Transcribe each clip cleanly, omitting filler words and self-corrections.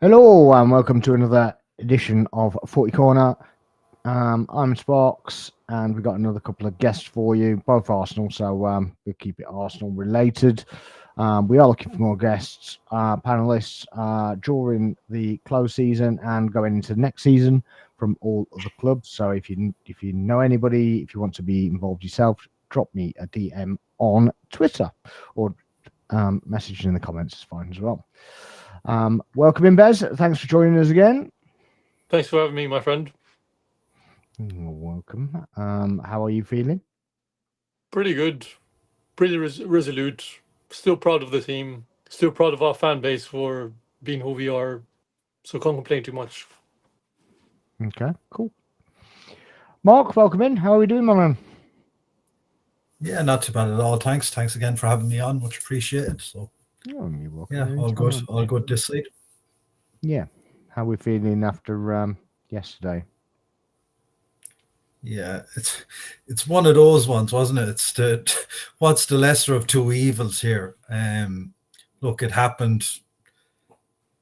Hello and welcome to another edition of 40 Corner. I'm Sparks and we've got another couple of guests for you, both Arsenal, so we'll keep it Arsenal related. We are looking for more guests, panelists during the close season and going into the next season from all of the clubs. So if you know anybody, if you want to be involved yourself, drop me a DM on Twitter or message in the comments is fine as well. Welcome in, Bez. Thanks for joining us again. Thanks for having me, my friend. You're welcome. How are you feeling? Pretty good. Pretty resolute. Still proud of the team. Still proud of our fan base for being who we are. So can't complain too much. Okay, cool. Mark, welcome in. How are we doing, my man? Yeah, not too bad at all. Thanks again for having me on. Much appreciated. So, you're welcome. Yeah, all good. All good this side. Yeah. How are we feeling after yesterday? Yeah, it's one of those ones, wasn't it? It's what's the lesser of two evils here? Look, it happened.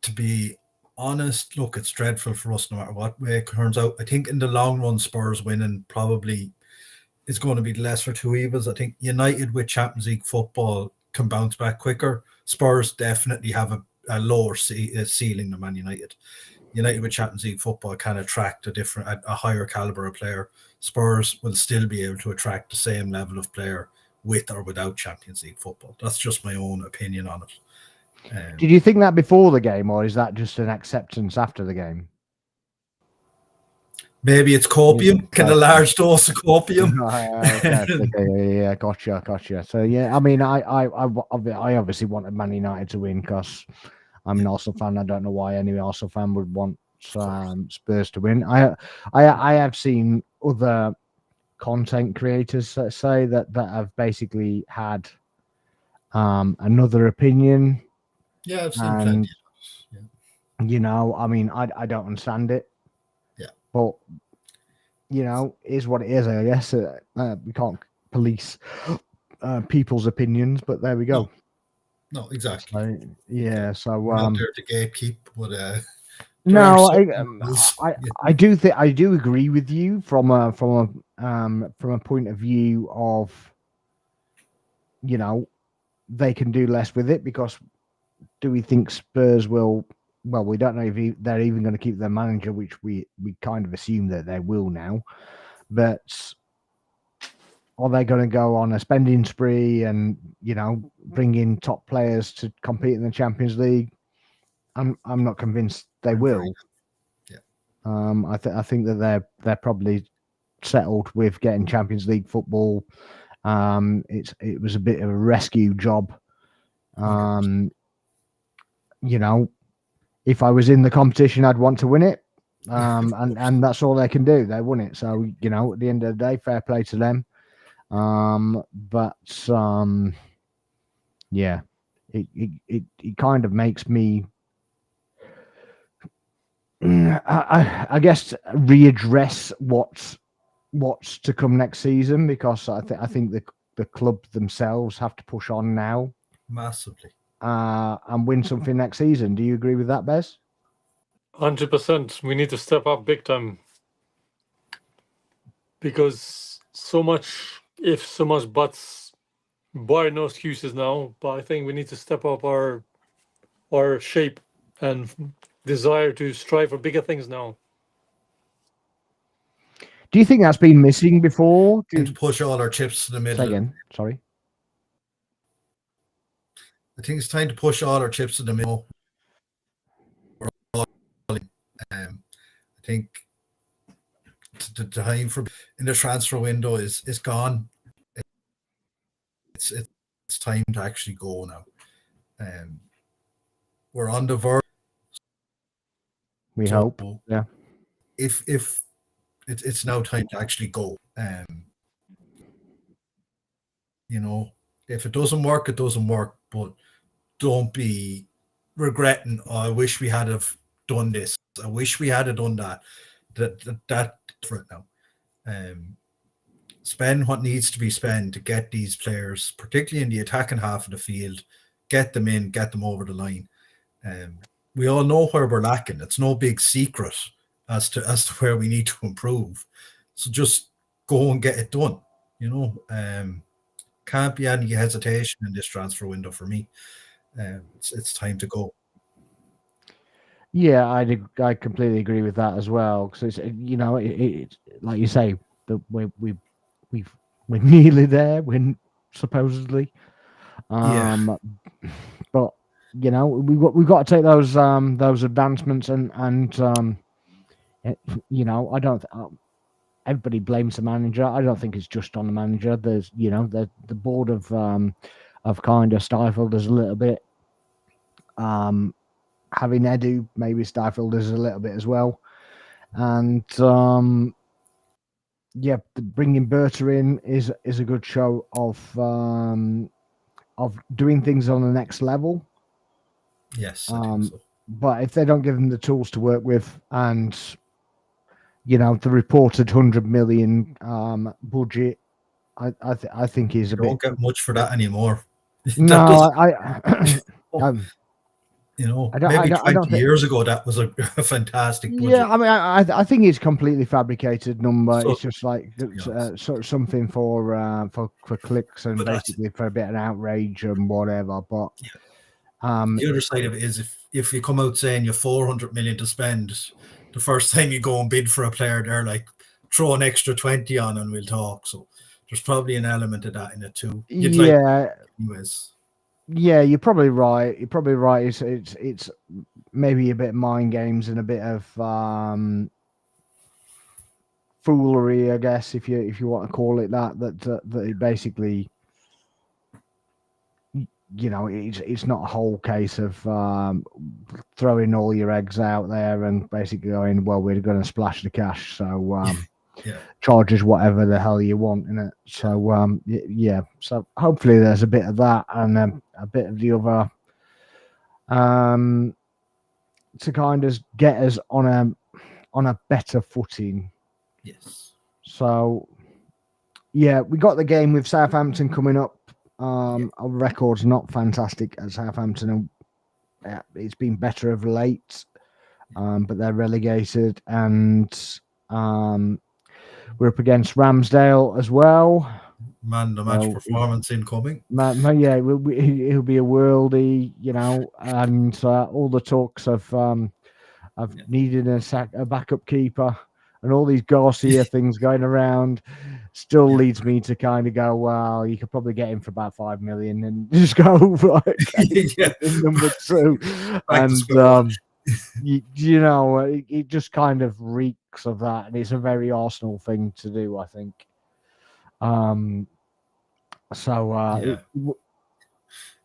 To be honest, look, it's dreadful for us no matter what way it turns out. I think in the long run, Spurs winning probably is going to be the lesser of two evils. I think United with Champions League football can bounce back quicker. Spurs definitely have a lower ceiling than Man United. United with Champions League football can attract a higher caliber of player. Spurs will still be able to attract the same level of player with or without Champions League football. That's just my own opinion on it. Did you think that before the game, or is that just an acceptance after the game? Maybe it's copium, a large dose of copium. Yeah, gotcha. So yeah, I mean, I obviously wanted Man United to win because I'm an Arsenal fan. I don't know why any Arsenal fan would want Spurs to win. I have seen other content creators say that have basically had another opinion. Yeah, I've seen plenty. Yeah. You know, I mean, I don't understand it. Yeah, but you know, is what it is. I guess we can't police people's opinions, but there we go. No, exactly. So, yeah, so we're not there to gatekeep, but no, I do agree with you from a point of view of, you know, they can do less with it because do we think Spurs will? Well, we don't know if they're even going to keep their manager, which we kind of assume that they will now. But are they going to go on a spending spree and, you know, bring in top players to compete in the Champions League? I'm not convinced they will. Yeah. I think that they're probably settled with getting Champions League football. It was a bit of a rescue job. You know, if I was in the competition, I'd want to win it. And that's all they can do. They won it. So, you know, at the end of the day, fair play to them. But yeah, it kind of makes me, I guess, readdress what's to come next season, because I think the club themselves have to push on now massively and win something next season. Do you agree with that, Bez? 100%. We need to step up big time because so much ifs, so much buts. Bar no excuses now, but I think we need to step up our shape and desire to strive for bigger things now. Do you think that's been missing before? To push all our chips to the middle. Say again, sorry. I think it's time to push all our chips to the middle. I think the time for in the transfer window is gone. It's time to actually go now. We're on the verge. We hope. Yeah. If it's now time to actually go. You know, if it doesn't work, it doesn't work. But don't be regretting, oh, I wish we had have done this. I wish we had have done that. That for it now. Spend what needs to be spent to get these players, particularly in the attacking half of the field, get them in, get them over the line. we all know where we're lacking. It's no big secret as to where we need to improve. So just go and get it done. You know, can't be any hesitation in this transfer window for me. It's time to go. Yeah, I completely agree with that as well. Because it's, you know, it's like you say, that we're nearly there. We're supposedly, Yeah. but you know, we've got to take those advancements and you know, I don't. Everybody blames the manager. I don't think it's just on the manager. There's, you know, the board of kind of stifled us a little bit. Having Edu maybe stifled us a little bit as well, and yeah, bringing Berta in is a good show of doing things on the next level. Yes, I think so. But if they don't give them the tools to work with, and you know, the reported 100 million budget, I think is a bit. Don't get much for that anymore. No, you know, I don't, maybe I don't 20 years ago that was a fantastic budget. Yeah, I mean, I think it's completely fabricated number. So, It's just like sort of something for clicks and basically for a bit of outrage and whatever. But the other side of it is if you come out saying you're 400 million to spend, the first time you go and bid for a player, they're like, throw an extra 20 on and we'll talk. So there's probably an element of that in it too. Anyways. Yeah, you're probably right. You're probably right. It's maybe a bit of mind games and a bit of foolery, I guess, if you want to call it that. That it basically, you know, it's not a whole case of throwing all your eggs out there and basically going, well, we're going to splash the cash, so charges whatever the hell you want in it. So yeah, so hopefully there's a bit of that and a bit of the other to kind of get us on a better footing. Yes. So yeah, we got the game with Southampton coming up. Our record's not fantastic at Southampton. It's been better of late, but they're relegated, and we're up against Ramsdale as well. Man, the match performance incoming. Yeah, he'll be a worldie, you know, and all the talks of needing a backup keeper and all these Garcia things going around still leads me to kind of go, well, you could probably get him for about 5 million and just go in number 2. And you know, it just kind of reeks of that, and it's a very Arsenal thing to do, I think. So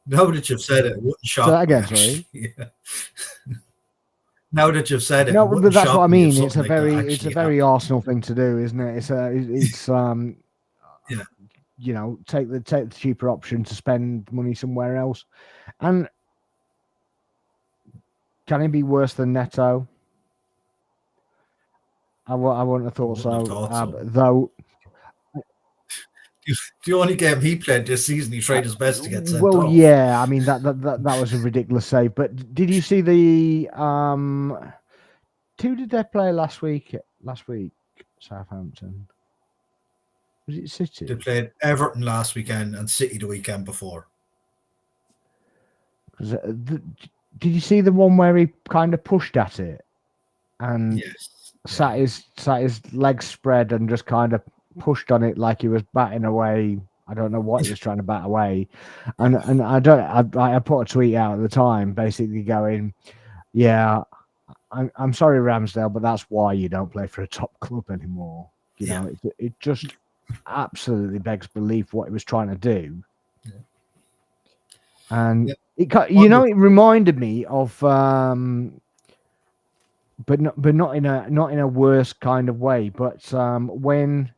now that you've said it wouldn't shock me. Again, sorry. Now that you've said it, no, but that's what I mean. It's a like very Arsenal thing to do, isn't it? It's you know, take the cheaper option to spend money somewhere else, and can it be worse than Neto? I wouldn't have thought so. Though. The only game he played this season, he tried his best to get sent off. Well, yeah, I mean that was a ridiculous save. But did you see the who did they play last week? Southampton. Was it City? They played Everton last weekend and City the weekend before. Did you see the one where he kind of pushed at it and sat his legs spread and just kind of pushed on it like he was batting away? I don't know what he was trying to bat away, and I put a tweet out at the time basically going, yeah, I'm sorry Ramsdale, but that's why you don't play for a top club anymore. You know, it just absolutely begs belief what he was trying to do, and it, you know, it reminded me of but not in a worse kind of way, but when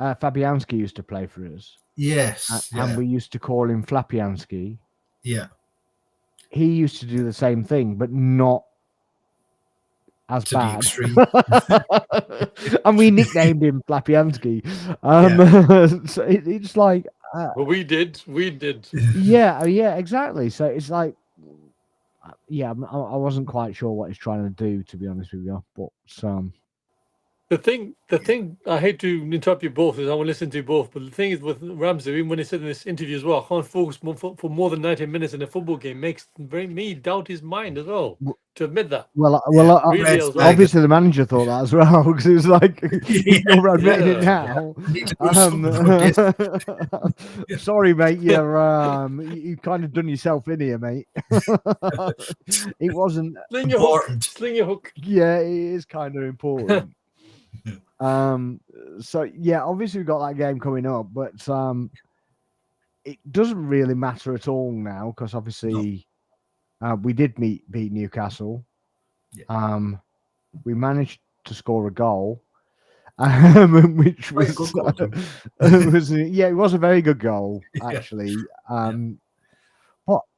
Fabianski used to play for us. Yes. And we used to call him Flapianski. Yeah. He used to do the same thing, but not as to bad. The extreme. And we nicknamed him Flapianski. So it's like... well, we did. Yeah, exactly. So it's like... yeah, I wasn't quite sure what he's trying to do, to be honest with you. But The thing, I hate to interrupt you both, is I want to listen to you both. But the thing is with Ramsey, even when he said in this interview as well, I can't focus for more than 90 minutes in a football game, makes me doubt his mind as well. To admit that. Really as well. obviously the manager thought that as well, because it was like, you're admitting it now. Sorry, mate, you kind of done yourself in here, mate. It wasn't Sling your hook. Sling your hook. Yeah, it is kind of important. So yeah, obviously we've got that game coming up, but it doesn't really matter at all now, because obviously we did beat Newcastle. We managed to score a goal, which was it was a very good goal, actually.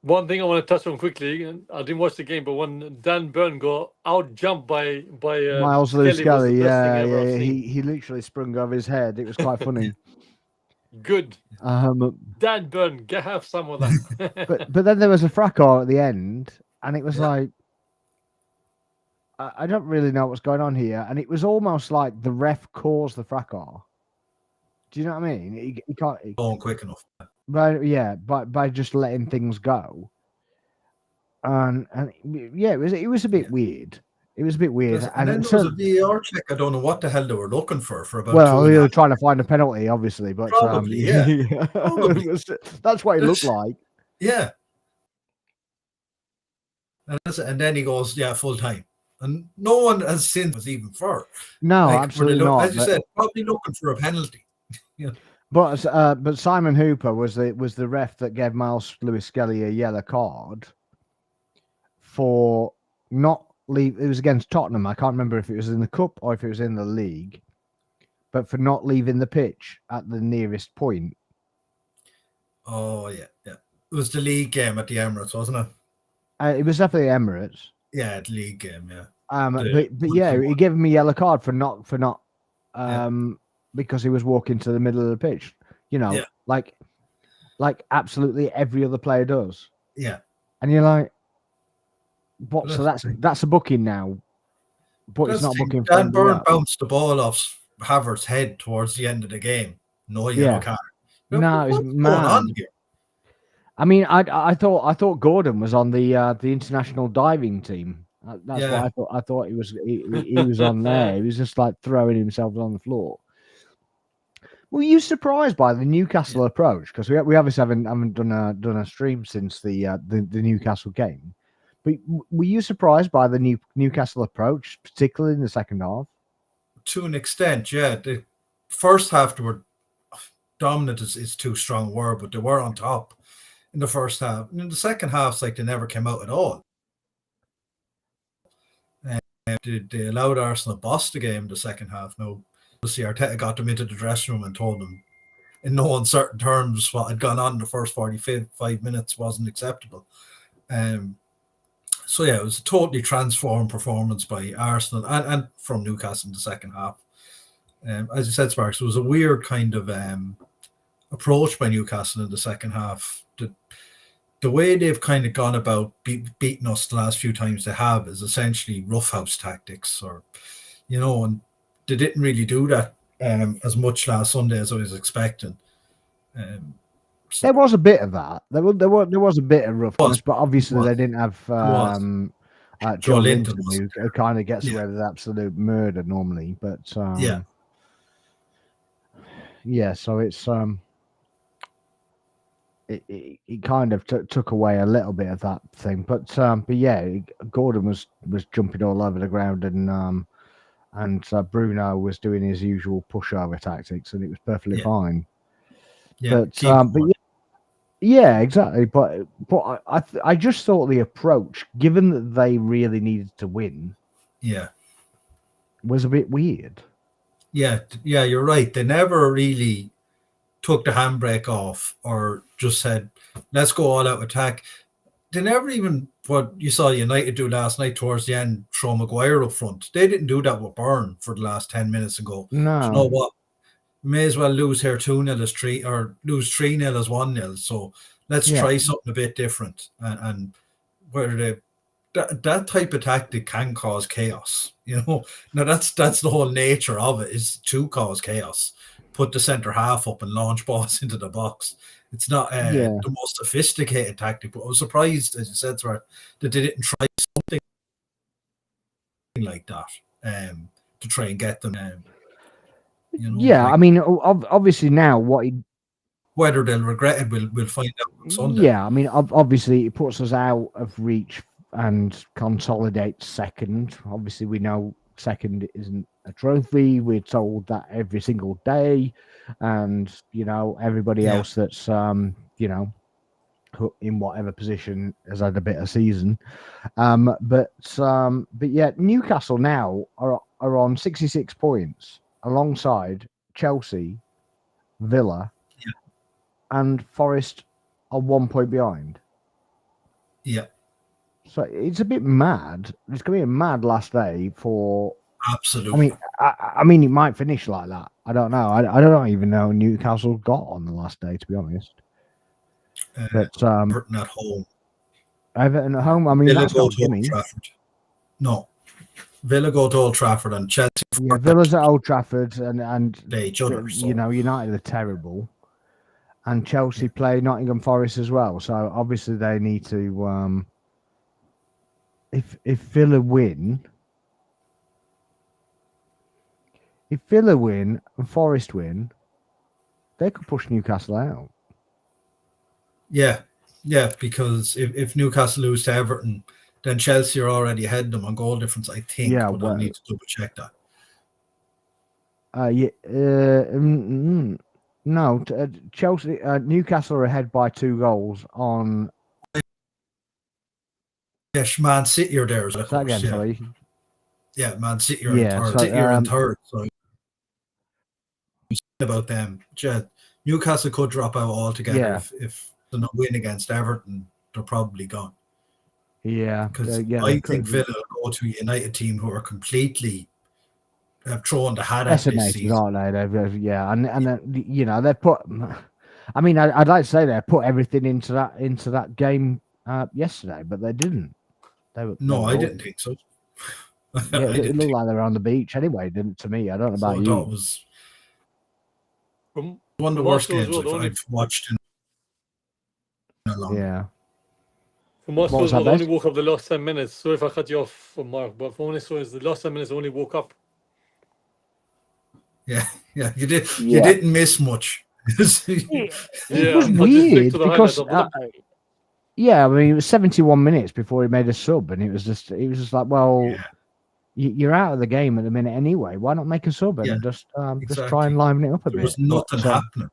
One thing I want to touch on quickly, and I didn't watch the game, but when Dan Burn got out jumped by Miles Lewis-Kelly, he literally sprung over his head. It was quite funny. Good. Dan Burn, have some of that. but then there was a fracas at the end, and it was like, I don't really know what's going on here, and it was almost like the ref caused the fracas. Do you know what I mean? He can't going quick enough. By just letting things go, and it was a bit weird. It was a bit weird. And then there was a VAR check. I don't know what the hell they were looking for about. Well, they were trying to find a penalty, obviously, but probably, probably. That's what it looked like. Yeah. And then he goes, full time. And no one has seen was even for. No, absolutely not. As you said, probably looking for a penalty. Yeah. But Simon Hooper was the ref that gave Miles Lewis-Kelly a yellow card for not leave. It was against Tottenham. I can't remember if it was in the cup or if it was in the league, but for not leaving the pitch at the nearest point. Oh yeah. It was the league game at the Emirates, wasn't it? It was definitely Emirates. Yeah, the league game. Yeah. But he gave him a yellow card for not because he was walking to the middle of the pitch, like absolutely every other player does. Yeah. And you're like, what? So that's a booking now, but it's not booking. Dan Burn bounced the ball off Havertz's head towards the end of the game. No yellow card. No, it's mad. I mean, I thought Gordon was on the international diving team. That's what I thought. I thought he was on there. He was just like throwing himself on the floor. Were you surprised by the Newcastle approach? Because we obviously haven't done a stream since the Newcastle game. But were you surprised by the Newcastle approach, particularly in the second half? To an extent, yeah. The first half they were dominant is too strong a word, but they were on top in the first half. And in the second half, it's like they never came out at all. They allowed Arsenal to boss the game in the second half. Now, obviously, Arteta got them into the dressing room and told them in no uncertain terms what had gone on in the first 45 minutes wasn't acceptable. So, it was a totally transformed performance by Arsenal and from Newcastle in the second half. As you said, Sparks, it was a weird kind of approach by Newcastle in the second half. The way they've kind of gone about beating us the last few times they have is essentially roughhouse tactics, and they didn't really do that as much last Sunday as I was expecting. There was a bit of that. There was a bit of roughness, but obviously they didn't have Joe Linton, who kind of gets away with absolute murder normally. But so it's it kind of took away a little bit of that thing. But Gordon was jumping all over the ground, and Bruno was doing his usual pushover tactics, and it was perfectly fine. Yeah, exactly. But I just thought the approach, given that they really needed to win, was a bit weird. Yeah, you're right. They never really took the handbrake off or just said, let's go all out attack. They never even, what you saw United do last night towards the end, throw Maguire up front. They didn't do that with Burn for the last 10 minutes and go, no. You know what? May as well lose here 2-0 as 3 or lose 3-0 as 1-0. So let's try something a bit different. And whether they that type of tactic can cause chaos. Now that's the whole nature of it, is to cause chaos. Put the centre half up and launch balls into the box. It's not the most sophisticated tactic, but I was surprised, as you said, that they didn't try something like that to try and get them. I mean, obviously now whether they'll regret it, we'll find out on Sunday. Yeah, I mean, obviously it puts us out of reach and consolidates second. Obviously, we know second isn't a trophy. We're told that every single day, and everybody else that's in whatever position has had a better season. But yeah, Newcastle now are on 66 points alongside Chelsea, Villa, and Forest are 1 point behind. Yeah. So it's a bit mad. It's going to be a mad last day for. Absolutely. I mean, it might finish like that. I don't know. I don't even know Newcastle got on the last day, to be honest. But Everton at home. Everton at home. I mean, Villa that's go not to Old gimme. Trafford. No, Villa go to Old Trafford and Chelsea. Yeah, Villa's at Old Trafford and play each other. So. United are terrible, and Chelsea play Nottingham Forest as well. So obviously they need to. If Villa win. If Villa win and Forest win, they could push Newcastle out. Yeah, because if Newcastle lose to Everton, then Chelsea are already ahead of them on goal difference, I think. Yeah, but I need to double check that. No, Chelsea, Newcastle are ahead by 2 goals on. Yes, Man City are there as well. Again, sorry. Yeah, Man City are in third. City are in third. So about them, Newcastle could drop out altogether if they're not win against Everton. They're probably gone. Yeah, because I think Villa will go to a United team who are completely have thrown the hat at this season, aren't they? They've put. I mean, I'd like to say they put everything into that game yesterday, but they didn't. I didn't think so. It looked like they were on the beach anyway, didn't to me? I don't know about you. It was one of the worst games I've watched in a long time. Yeah. From what I saw, I only woke up the last 10 minutes. Sorry if I cut you off, Mark, but from what I saw is the last 10 minutes I only woke up. Yeah, you did. You didn't miss much. It was weird because I mean, it was 71 minutes before he made a sub, and it was just like, well, you're out of the game at the minute anyway. Why not make a sub and just try and liven it up a bit? There was nothing happening.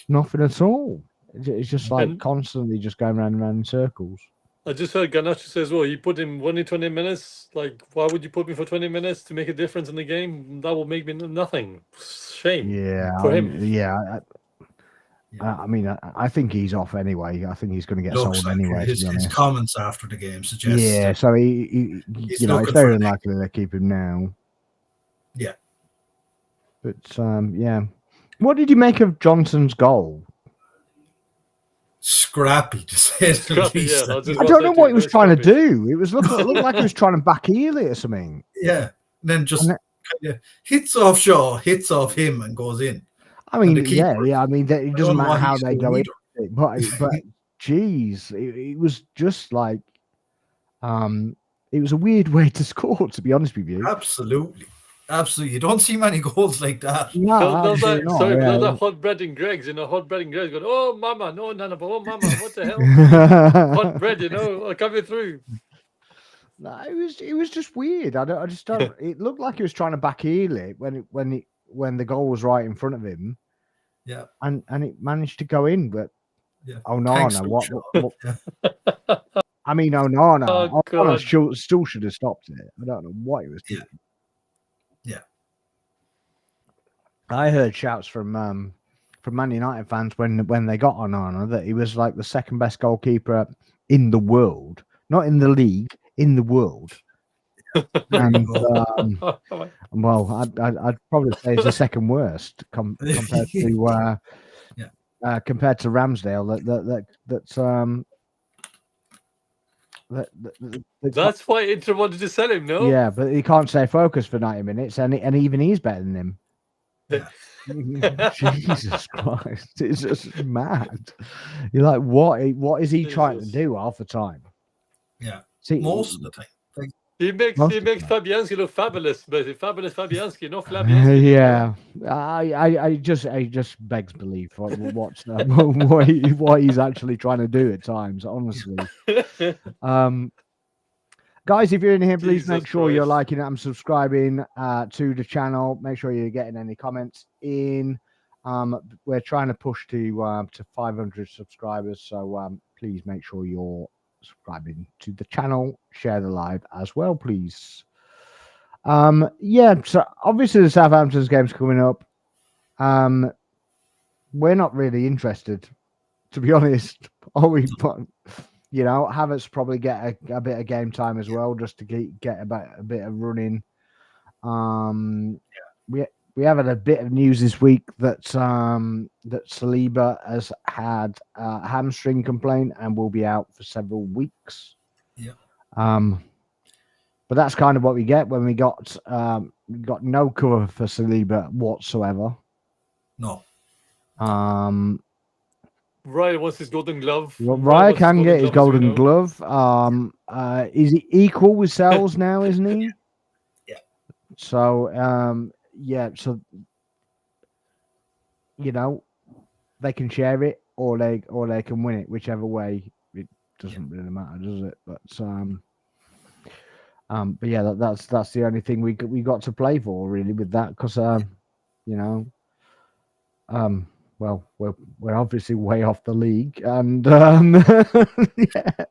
Nothing at all. It's just like constantly just going round and round in circles. I just heard Garnacho say as well, you put him only 20 minutes. Like, why would you put me for 20 minutes to make a difference in the game? That will make me nothing. Shame. For him. I mean, I think he's off anyway. I think he's going to get sold anyway. His comments after the game suggest. Yeah, so he it's very unlikely they keep him now. Yeah. But what did you make of Johnson's goal? Scrappy to say the least. I don't know what he was trying to do. It looked like he was trying to back heel it or something. Yeah, and then just hits off Shaw, hits off him, and goes in. I mean, I mean, it doesn't matter how they go in, but geez, it was just like, it was a weird way to score, to be honest with you. Absolutely. You don't see many goals like that. No, that hot bread and Greg's, hot bread and Greg's going, oh, mama, no, Nana, but oh, mama, what the hell? Hot bread, coming through. No, it was just weird. I just don't. It looked like he was trying to back heel it when the goal was right in front of him. Yeah, and it managed to go in, but Onana, what? I mean, Onana still should have stopped it. I don't know what he was doing. Yeah. I heard shouts from Man United fans when they got Onana that he was like the second best goalkeeper in the world, not in the league, in the world. And well, I'd probably say it's the second worst compared to compared to Ramsdale. That's why Inter wanted to sell him, no? Yeah, but he can't stay focused for 90 minutes, and even he's better than him. Yeah. Jesus Christ, it's just mad. You're like, what is he trying to do half the time? Yeah, See, most of the time. Like, He makes Most of the Fabianski look fabulous, but fabulous Fabianski, not Fabianski. yeah, I just begs belief what he's actually trying to do at times. Honestly, guys, if you're in here, please make sure you're liking it and subscribing to the channel. Make sure you're getting any comments in. We're trying to push to 500 subscribers, so please make sure you're subscribing to the channel. Share the live as well, please. Yeah, so obviously the Southampton's game's coming up. We're not really interested, to be honest, are we? But you know, Havertz probably get a bit of game time as well, just to get a bit of running. We have had a bit of news this week that that Saliba has had a hamstring complaint and will be out for several weeks. Yeah. But that's kind of what we get when we got no cover for Saliba whatsoever. No. Raya wants his golden glove. Well, Raya can get his golden glove. Is he equal with Sells now, isn't he? Yeah. So, yeah, so you know, they can share it or they can win it, whichever way. It doesn't really matter, does it? But yeah, that's the only thing we got to play for really with that, because you know, well, we're obviously way off the league, and yeah,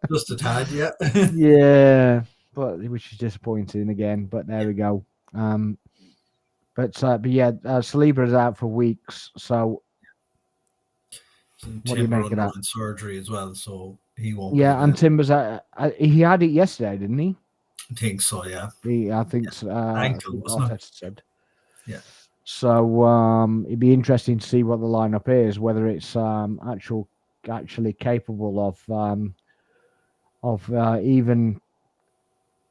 just a tad, yeah. Yeah, but which is disappointing again. But there we go. But yeah, Saliba is out for weeks, so what do you make of that? Surgery as well, so he won't. Yeah, and Timber's he had it yesterday, didn't he? I think so, yeah. I think so. Ankle, wasn't it? Said. Yeah. So it'd be interesting to see what the lineup is, whether it's actually capable of even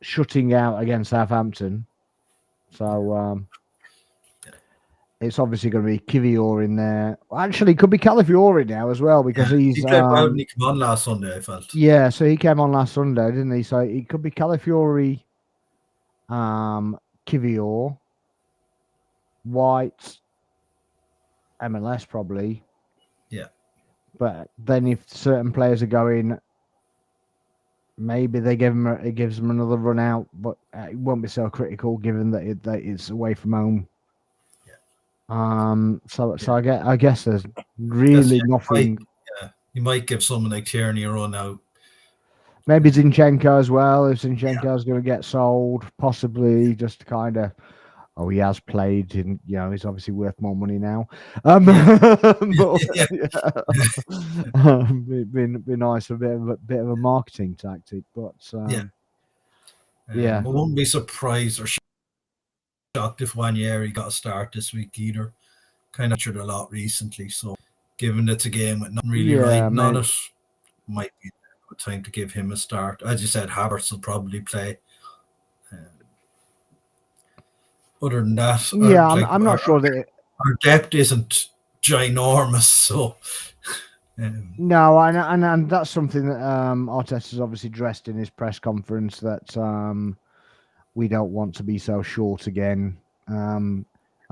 shutting out against Southampton. So it's obviously going to be Kivior in there. Actually, it could be Calafiori now as well, because he played well when he came on last Sunday, I felt. Yeah, so he came on last Sunday, didn't he? So it could be Calafiori, Kivior, White, MLS probably. Yeah. But then if certain players are going, maybe it gives them another run out, but it won't be so critical given that it's away from home. So I guess there's really nothing. You might give someone like Tierney a run out. Maybe Zinchenko as well. If Zinchenko's going to get sold, possibly just kind of. Oh, he has played, and you know he's obviously worth more money now. But, it'd be nice, a bit of a marketing tactic, but yeah, I wouldn't be surprised or shocked if Wanyeri got a start this week either. Kind of featured a lot recently, so given it's a game with nothing really riding on it, might be a good time to give him a start. As you said, Havertz will probably play. Other than that, yeah, I'm not sure that our depth isn't ginormous, so. No, and that's something that Arteta's obviously addressed in his press conference, that we don't want to be so short again. I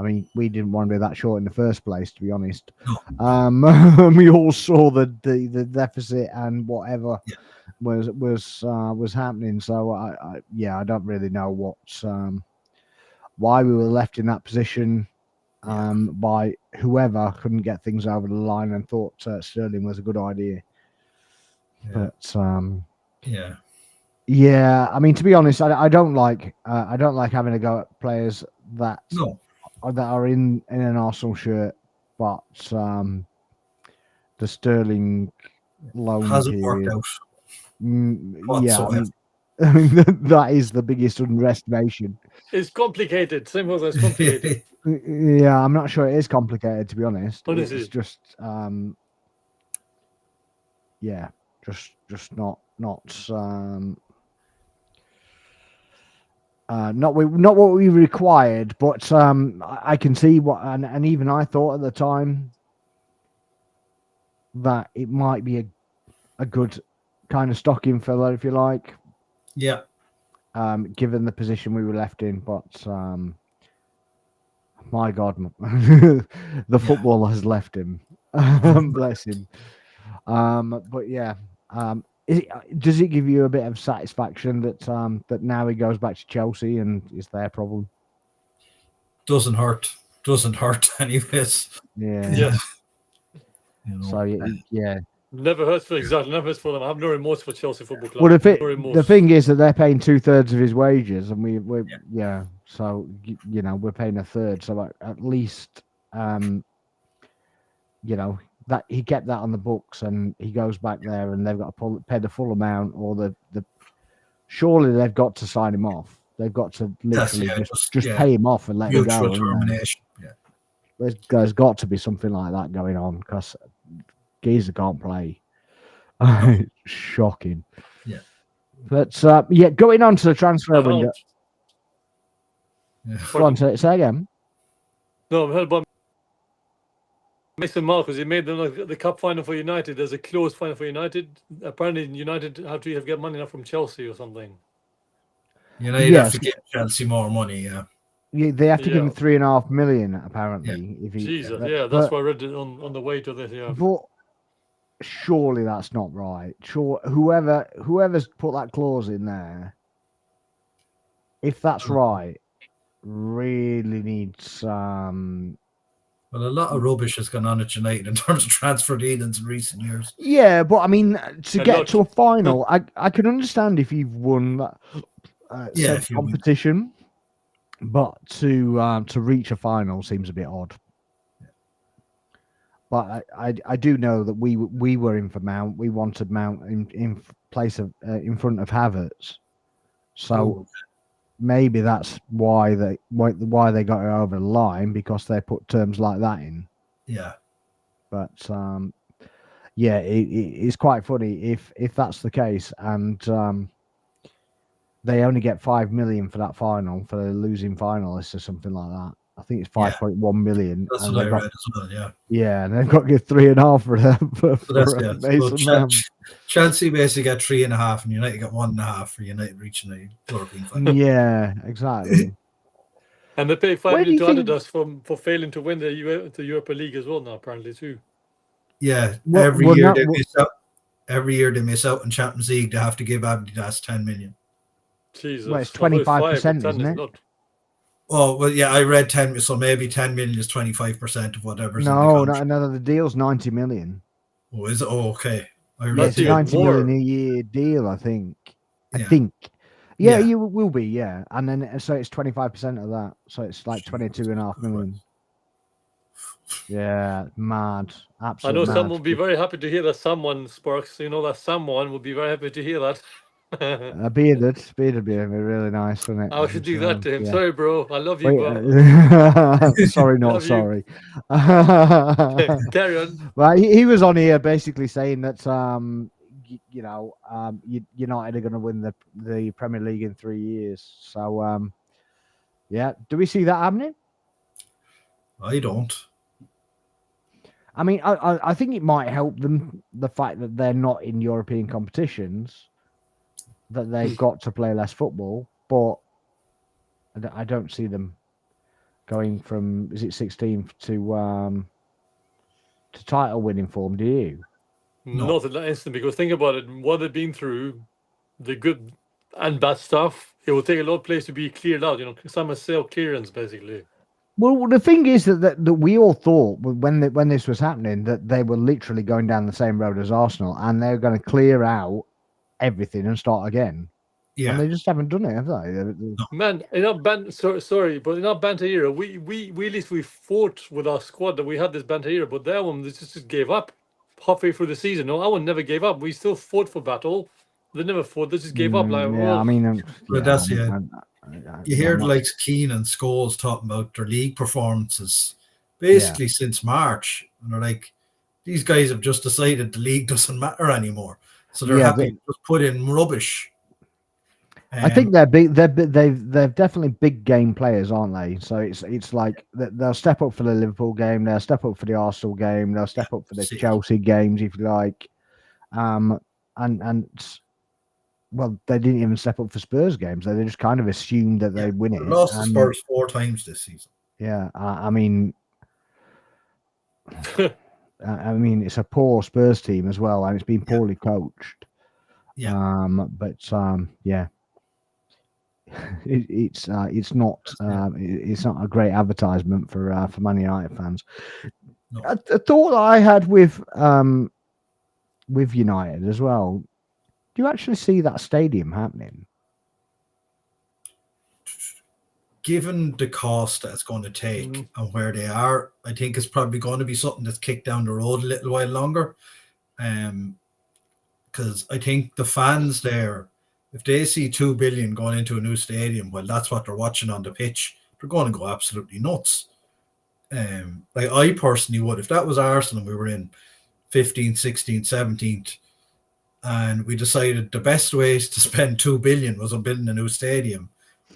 mean, we didn't want to be that short in the first place, to be honest. We all saw the deficit and whatever was happening. So I don't really know why we were left in that position by whoever couldn't get things over the line and thought Sterling was a good idea. Yeah. But yeah. I mean, to be honest, I don't like having to go at players that are in an Arsenal shirt, but the Sterling loan hasn't period worked out. Yeah, I mean that is the biggest underestimation. It's complicated. Simple as complicated. Yeah, I'm not sure it is complicated, to be honest. What is it's it? Just just not Not what we required, but I can see what, and even I thought at the time that it might be a good kind of stocking filler, if you like. Yeah. Given the position we were left in, but my God, the football has left him. Bless him. But yeah, does it give you a bit of satisfaction that that now he goes back to Chelsea and it's their problem? Doesn't hurt anyways. Yeah. Yes. So yeah. Never hurts for them. I have no remorse for Chelsea Football Club. Well, The thing is that they're paying 2/3 of his wages, and we so we're paying a third. So at least that he kept that on the books, and he goes back there, and they've got to pay the full amount, or surely they've got to sign him off. They've got to literally just pay him off and let him go. Termination. There's got to be something like that going on because Geezer can't play. Shocking. Yeah. But going on to the transfer window. Yeah. Go on, say again. No, I've heard about Mason Mount because he made the cup final for United. There's a closed final for United. Apparently, United have to get money now from Chelsea or something. United have to get Chelsea more money. Yeah, they have to give him $3.5 million apparently. Yeah. Jesus, that's what I read on the way to this. Yeah, but surely that's not right. Sure, whoever's put that clause in there, if that's right, really needs Well, a lot of rubbish has gone on at United in terms of transfer dealings in recent years. Yeah, but I mean, to get to a final, I can understand if you've won that competition, but to reach a final seems a bit odd. Yeah. But I do know that we were in for Mount. We wanted Mount in place of in front of Havertz, so. Maybe that's why they got it over the line, because they put terms like that in. Yeah. But it's quite funny if that's the case, and they only get $5 million for that final, for the losing finalists or something like that. I think it's 5.1 million. That's what I read as well. Yeah. Yeah, and they've got to give 3.5 for them. So Chelsea basically got 3.5, and United got 1.5 for United reaching the European final. Yeah, exactly. And they pay $5 million to Adidas for failing to win the Europa League as well now, apparently too. Yeah, every year they miss out in Champions League. They have to give Adidas 10 million. Jesus, well, it's 25%, isn't it? Oh, well, yeah, I read 10, so maybe 10 million is 25% of whatever's in the contract. No, the deal's 90 million. Oh, is it? Oh, okay. It's a 90 million a year deal, I think. Yeah, you will be, yeah. And then, so it's 25% of that. So it's like 22.5 million. Yeah, mad. Absolutely. I know someone will be very happy to hear that. Someone, Sparks, that someone will be very happy to hear that. Bearded would be really nice, wouldn't it? I should do that to him. Yeah. Sorry, bro. I love you, bro. Sorry, not sorry. Carry on. Well, he was on here basically saying that United are going to win the Premier League in 3 years. So do we see that happening? I don't. I mean, I think it might help them, the fact that they're not in European competitions, that they've got to play less football, but I don't see them going from, is it 16th to title winning form, do you? No. Not in that instant, because think about it, what they've been through, the good and bad stuff, it will take a lot of players to be cleared out, some sale clearance basically. Well, the thing is that we all thought when this was happening that they were literally going down the same road as Arsenal, and they're going to clear out everything and start again. Yeah, and they just haven't done it, have they? No. Man, in our sorry, but in our banter era, we at least we fought with our squad that we had this banter era, but that one they just gave up halfway through the season. No, our one never gave up. We still fought for battle. They never fought. They just gave up. Like, yeah, I mean, but that's you hear like Keane and Scholes talking about their league performances basically since March, and they're like, these guys have just decided the league doesn't matter anymore. So they're happy to just put in rubbish. I think they're big. They're definitely big game players, aren't they? So it's like they'll step up for the Liverpool game, they'll step up for the Arsenal game, they'll step up for the City. Chelsea games, if you like. And well, they didn't even step up for Spurs games. They just kind of assumed that they'd win it. They lost to And, Spurs 4 times this season. yeah, I mean, it's a poor Spurs team as well, and it's been poorly coached. Yeah. Yeah. It's not a great advertisement for Man United fans. No. A thought that I had with United as well. Do you actually see that stadium happening? Given the cost that it's going to take and where they are, I think it's probably going to be something that's kicked down the road a little while longer. Because I think the fans there, if they see 2 billion going into a new stadium, well, that's what they're watching on the pitch. They're going to go absolutely nuts. Like I personally would, if that was Arsenal and we were in 15th, 16th, 17th, and we decided the best ways to spend 2 billion was on building a new stadium,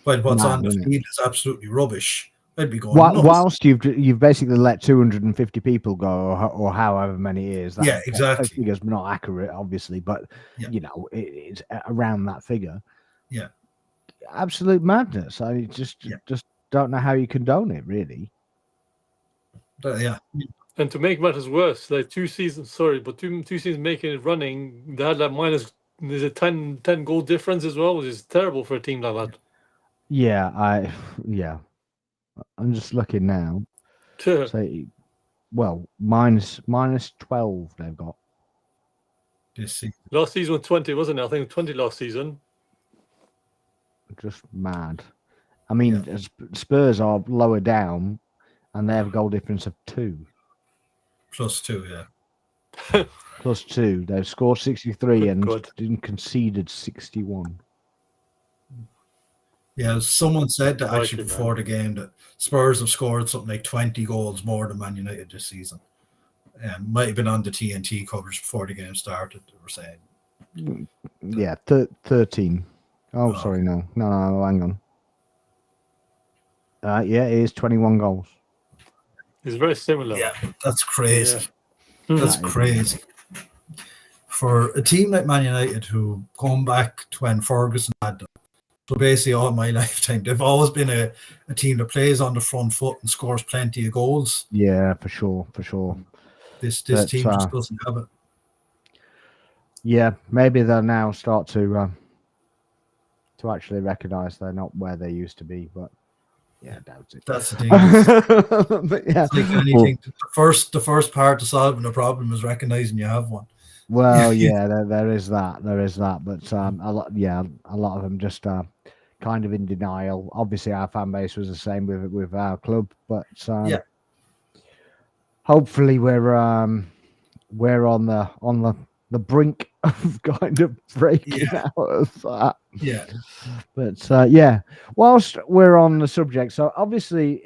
while what's on the field is absolutely rubbish, I'd be going nuts. Whilst you've basically let 250 people go, or however many it is. Yeah, exactly. That figure's not accurate, obviously, but it's around that figure. Yeah, absolute madness. I just don't know how you condone it, really. Yeah. And to make matters worse, like two seasons making it running, they had that there's a 10 goal difference as well, which is terrible for a team like that. Yeah, I'm just looking now. So, well, minus 12 they've got. This season. Last season was 20, wasn't it? I think 20 last season. Just mad. I mean, Spurs are lower down, and they have a goal difference of 2. +2, yeah. +2. They've scored 63 Good and conceded 61. Yeah, someone said that actually before the game that Spurs have scored something like 20 goals more than Man United this season. Might have been on the TNT coverage before the game started, they were saying. Yeah, 13. Oh, sorry, no, hang on. Yeah, it is 21 goals. It's very similar. Yeah, that's crazy. Yeah. That's crazy. For a team like Man United, who going back to when Ferguson had them, so basically all my lifetime, they've always been a team that plays on the front foot and scores plenty of goals. Yeah, for sure. This team just doesn't have it. Yeah, maybe they'll now start to actually recognise they're not where they used to be, but yeah, I doubt it. That's the thing. But yeah, it's like anything. The first part to solving a problem is recognising you have one. Well, yeah, there is that, but a lot of them just kind of in denial. Obviously, our fan base was the same with our club, but hopefully we're on the brink of kind of breaking out of that. Yeah. But whilst we're on the subject, so obviously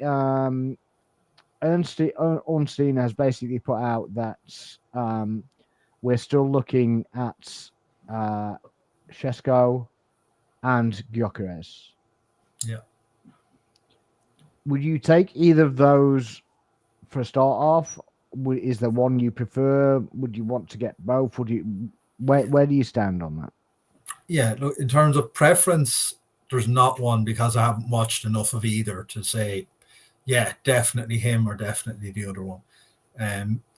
Ornstein has basically put out that we're still looking at Sesko and Gyokores. Yeah. Would you take either of those for a start off? Is there one you prefer? Would you want to get both? Where do you stand on that? Yeah, look, in terms of preference, there's not one, because I haven't watched enough of either to say, yeah, definitely him or definitely the other one.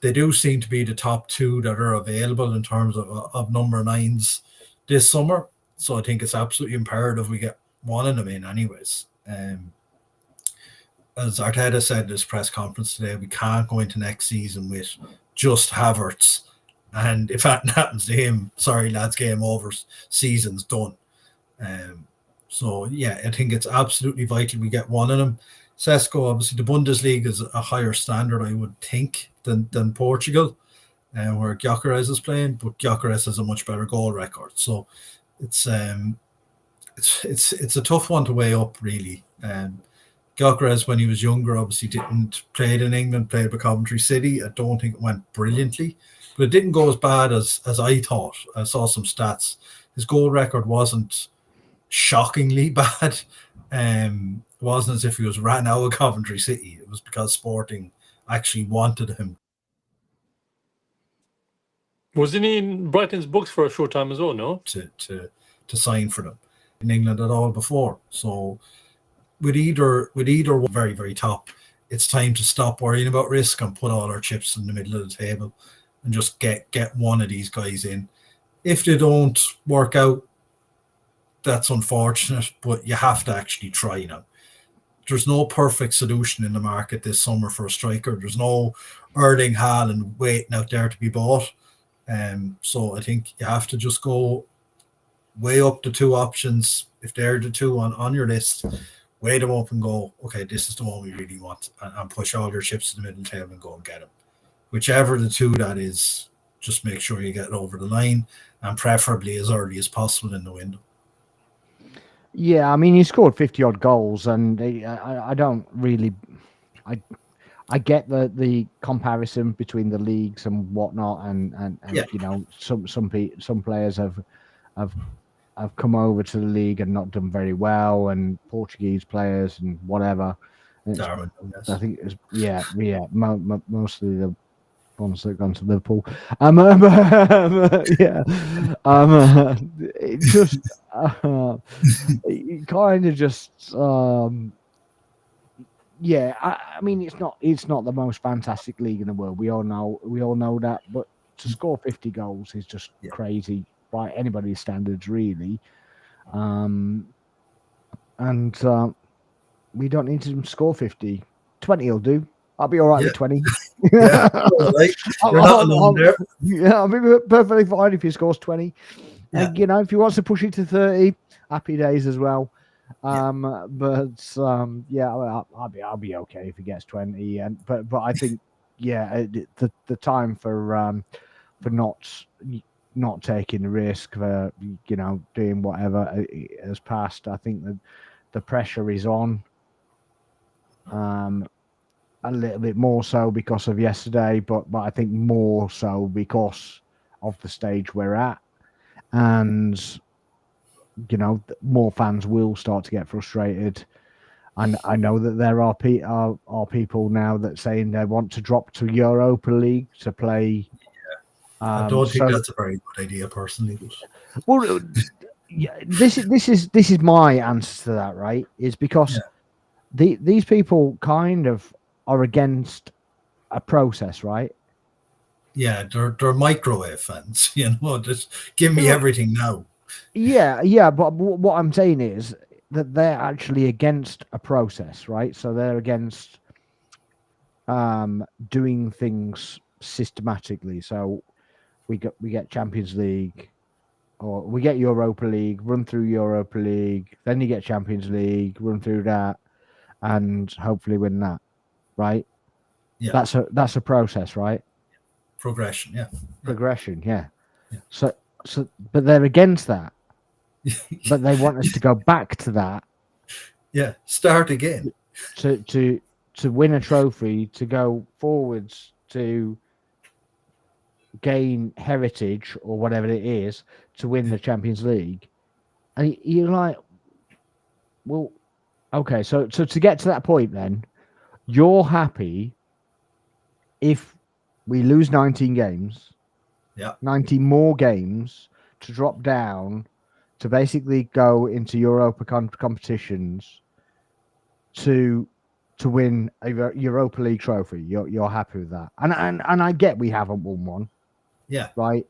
They do seem to be the top 2 that are available in terms of number 9s this summer. So I think it's absolutely imperative we get one of them in anyways. As Arteta said in his press conference today, we can't go into next season with just Havertz. And if that happens to him, sorry lads, game over, season's done. So yeah, I think it's absolutely vital we get one of them. Sesko, obviously, the Bundesliga is a higher standard, I would think, than Portugal, where Gyokores is playing, but Gyokores has a much better goal record. So it's a tough one to weigh up, really. Gyokores, when he was younger, obviously didn't play in England, played for Coventry City. I don't think it went brilliantly, but it didn't go as bad as I thought. I saw some stats. His goal record wasn't shockingly bad. It wasn't as if he was ran out of Coventry City. It was because Sporting actually wanted him. Wasn't he in Brighton's books for a short time as well? No. To sign for them in England at all before. So with either one very, very top, it's time to stop worrying about risk and put all our chips in the middle of the table and just get one of these guys in. If they don't work out, that's unfortunate, but you have to actually try now. There's no perfect solution in the market this summer for a striker. There's no Erling Haaland waiting out there to be bought. So I think you have to just go weigh up the two options. If they're the two on your list, weigh them up and go, okay, this is the one we really want, and push all your chips in the middle table and go and get them. Whichever the two that is, just make sure you get it over the line, and preferably as early as possible in the window. Yeah, I mean, he scored 50-odd goals, and I don't really... I get the comparison between the leagues and whatnot, and Yeah. you know, some players have come over to the league and not done very well, and Portuguese players and whatever. Darwin, yes. I think it's mostly the ones that have gone to Liverpool. It just it kind of just I mean, it's not the most fantastic league in the world. We all know that, but to score 50 goals is just crazy by anybody's standards, really. We don't need to score 50. 20 will do. I'll be all right with 20. Yeah, all right. You're not alone there. Yeah, I'll be perfectly fine if he scores 20. Yeah. And, you know, if he wants to push it to 30, happy days as well. I'll be okay if he gets 20. But I think the time for not taking the risk, for doing whatever has passed. I think that the pressure is on. A little bit more so because of yesterday, but I think more so because of the stage we're at, and more fans will start to get frustrated. And I know that there are people now that saying they want to drop to Europa League to play. I don't think that's a very good idea, personally. Well, this is my answer to that, right? Is because these people kind of are against a process, right? Yeah, they're microwave fans. Just give me everything now. Yeah, but what I'm saying is that they're actually against a process, right? So they're against doing things systematically. So we get Champions League, or we get Europa League, run through Europa League, then you get Champions League, run through that, and hopefully win that, right? Yeah, that's a process, right? Progression, yeah. So, but they're against that. But they want us to go back to that. Yeah, start again. To win a trophy, to go forwards, to gain heritage or whatever it is, to win the Champions League. And you're like, well, okay, so to get to that point, then you're happy if we lose 19 games, 19 more games, to drop down, to basically go into Europa competitions, to win a Europa League trophy. You're happy with that, and I get we haven't won one, right,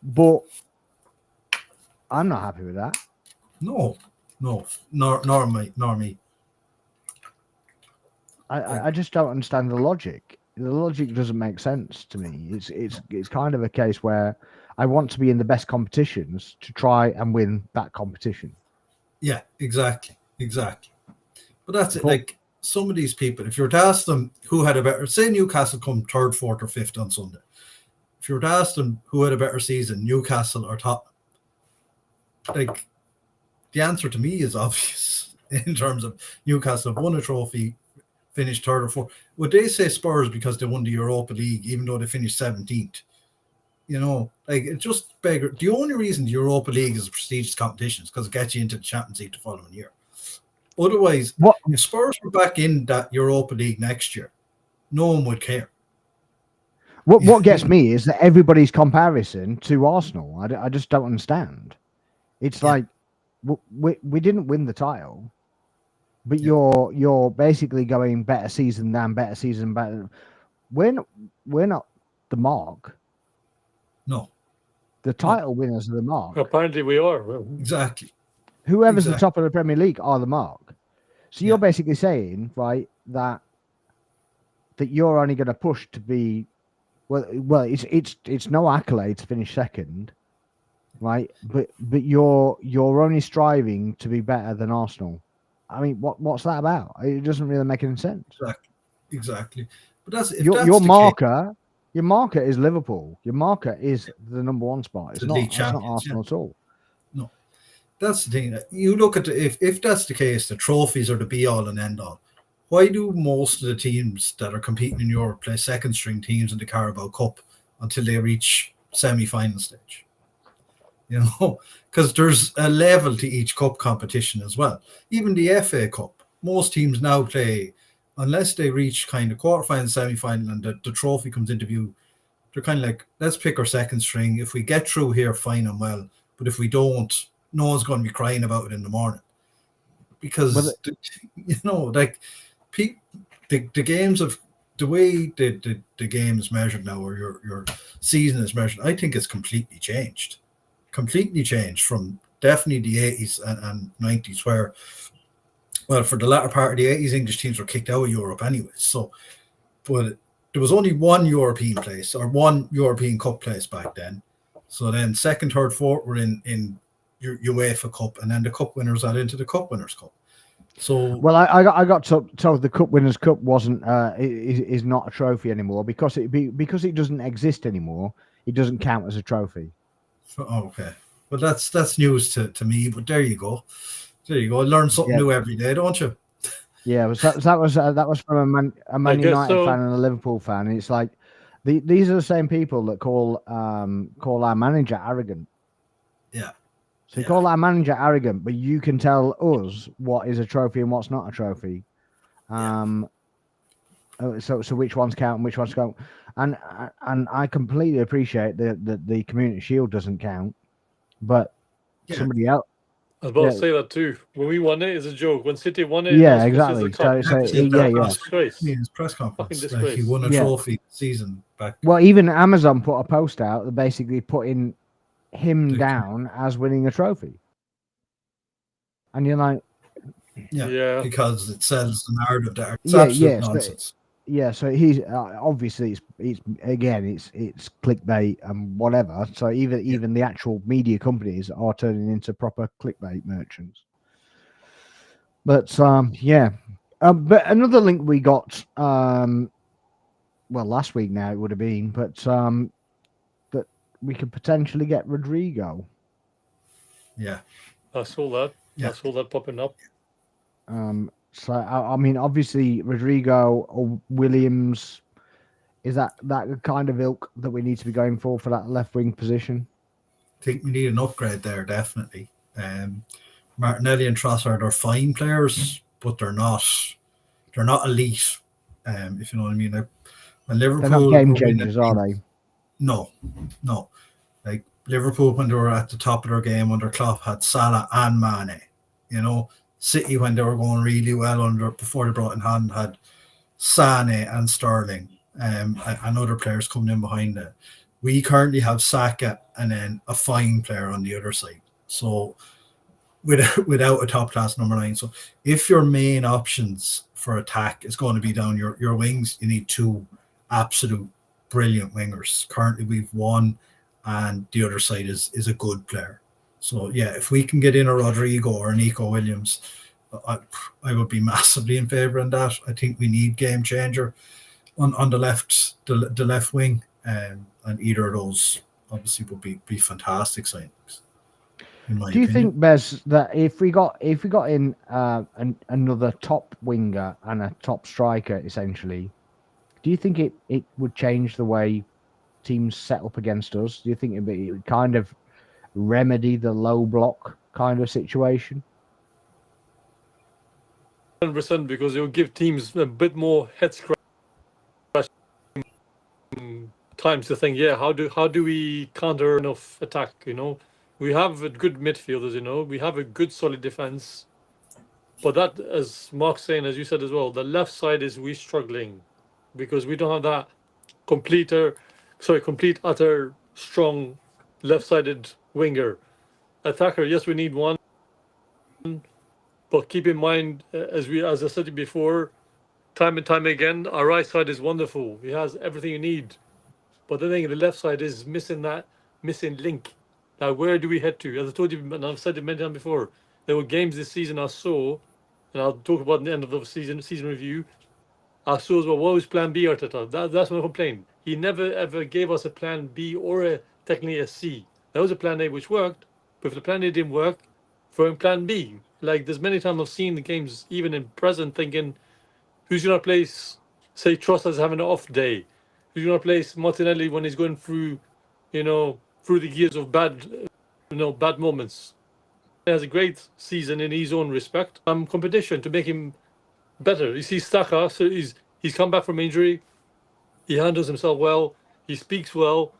but I'm not happy with that. No, nor me. I just don't understand the logic. The logic doesn't make sense to me. It's kind of a case where I want to be in the best competitions to try and win that competition. Yeah, exactly. But that's it. Like, some of these people, if you were to ask them who had a better, say Newcastle come third, fourth, or fifth on Sunday, if you were to ask them who had a better season, Newcastle or Tottenham, like, the answer to me is obvious. In terms of Newcastle have won a trophy, finished third or fourth. Would they say Spurs because they won the Europa League, even though they finished 17th? You know, like it just beggar. The only reason the Europa League is a prestigious competition is because it gets you into the Champions League the following year. Otherwise, What if Spurs were back in that Europa League next year, no one would care. what gets me is that everybody's comparison to Arsenal. I just don't understand. It's like we didn't win the title, but you're basically going better season than better season better. We're not the mark. No, The title winners are the mark. Apparently, we are. exactly. Whoever's the top of the Premier League are the mark. So you're Yeah. basically saying, right, that you're only going to push to be well. It's no accolade to finish second, right? But you're only striving to be better than Arsenal. I mean, what's that about? It doesn't really make any sense. Exactly. But that's if Your that's your the marker. Your marker is Liverpool. Your marker is the number one spot. It's The not. league It's not champions, Arsenal at all. No, that's the thing. You look at if that's the case, the trophies are the be all and end all. Why do most of the teams that are competing in Europe play second string teams in the Carabao Cup until they reach semi-final stage? You know, because there's a level to each cup competition as well. Even the FA Cup, most teams now play, unless they reach kind of quarterfinal, semi-final, and the trophy comes into view. They're kind of like, let's pick our second string. If we get through here, fine and well. But if we don't, no one's going to be crying about it in the morning. Because, you know, like, the games of the way the game is measured now, or your season is measured, I think it's completely changed. Completely changed from definitely the 80s and 90s, where, well, for the latter part of the 80s, English teams were kicked out of Europe anyway. So, but there was only one European place or one European Cup place back then. So then second, third, fourth were in UEFA Cup, and then the Cup winners got into the Cup Winners' Cup. So well, I got told the Cup Winners' Cup wasn't is not a trophy anymore because it doesn't exist anymore. It doesn't count as a trophy. Okay, well that's news to me. But there you go. There you go. Learn something new every day, don't you? Yeah, that was from a Man United fan and a Liverpool fan. And it's like these are the same people that call our manager arrogant. Yeah. So you call our manager arrogant, but you can tell us what is a trophy and what's not a trophy. So which ones count and which ones don't. And I completely appreciate that the Community Shield doesn't count, but somebody else. I was about to say that too. When we won it, it's a joke. When City won it, exactly. His press conference, like he won a trophy season back. Well, even Amazon put a post out, basically putting him down as winning a trophy, and you're like, because it sells the narrative there. It's absolute nonsense. So he's obviously it's clickbait and whatever. So even the actual media companies are turning into proper clickbait merchants. But but another link we got last week now it would have been, but that we could potentially get Rodrygo. Yeah, I saw that. I saw that popping up. So I mean, obviously, Rodrygo or Williams, is that kind of ilk that we need to be going for that left wing position? I think we need an upgrade there, definitely. Martinelli and Trossard are fine players, but they're not elite. If you know what I mean. When Liverpool, they're not game changers, are they? No. Like Liverpool, when they were at the top of their game under Klopp, had Salah and Mane. You know. City, when they were going really well before they brought in Haaland, had Sane and Sterling and other players coming in behind it. We currently have Saka and then a fine player on the other side. So without a top class number 9. So if your main options for attack is going to be down your wings, you need two absolute brilliant wingers. Currently we've one, and the other side is a good player. So, if we can get in a Rodrygo or a Nico Williams, I would be massively in favour of that. I think we need game changer on the left wing, and either of those obviously would be fantastic signings. Do you think, Bez, that if we got in another top winger and a top striker, essentially, do you think it would change the way teams set up against us? Do you think it would kind of remedy the low block kind of situation? 100%, because it will give teams a bit more head scratch times to think, how do we counter enough attack? We have a good midfielders. We have a good solid defense, but that, as Mark's saying, as you said as well, the left side is we struggling because we don't have that complete utter strong left-sided winger attacker. Yes, we need one, but keep in mind, as I said before, time and time again, our right side is wonderful. He has everything you need. But the thing, the left side is missing that link. Now, where do we head to? As I told you, and I've said it many times before, there were games this season I saw, and I'll talk about at the end of the season review. I saw as well, what was plan B, Arteta? That's my complaint. He never, ever gave us a plan B or technically a C. That was a plan A which worked, but if the plan A didn't work, throw in plan B. Like, there's many times I've seen the games, even in present, thinking, who's going to place, say, Trossard's having an off day? Who's going to place Martinelli when he's going through, through the gears of bad moments? He has a great season in his own respect. Competition to make him better. You see Saka, so he's come back from injury. He handles himself well. He speaks well.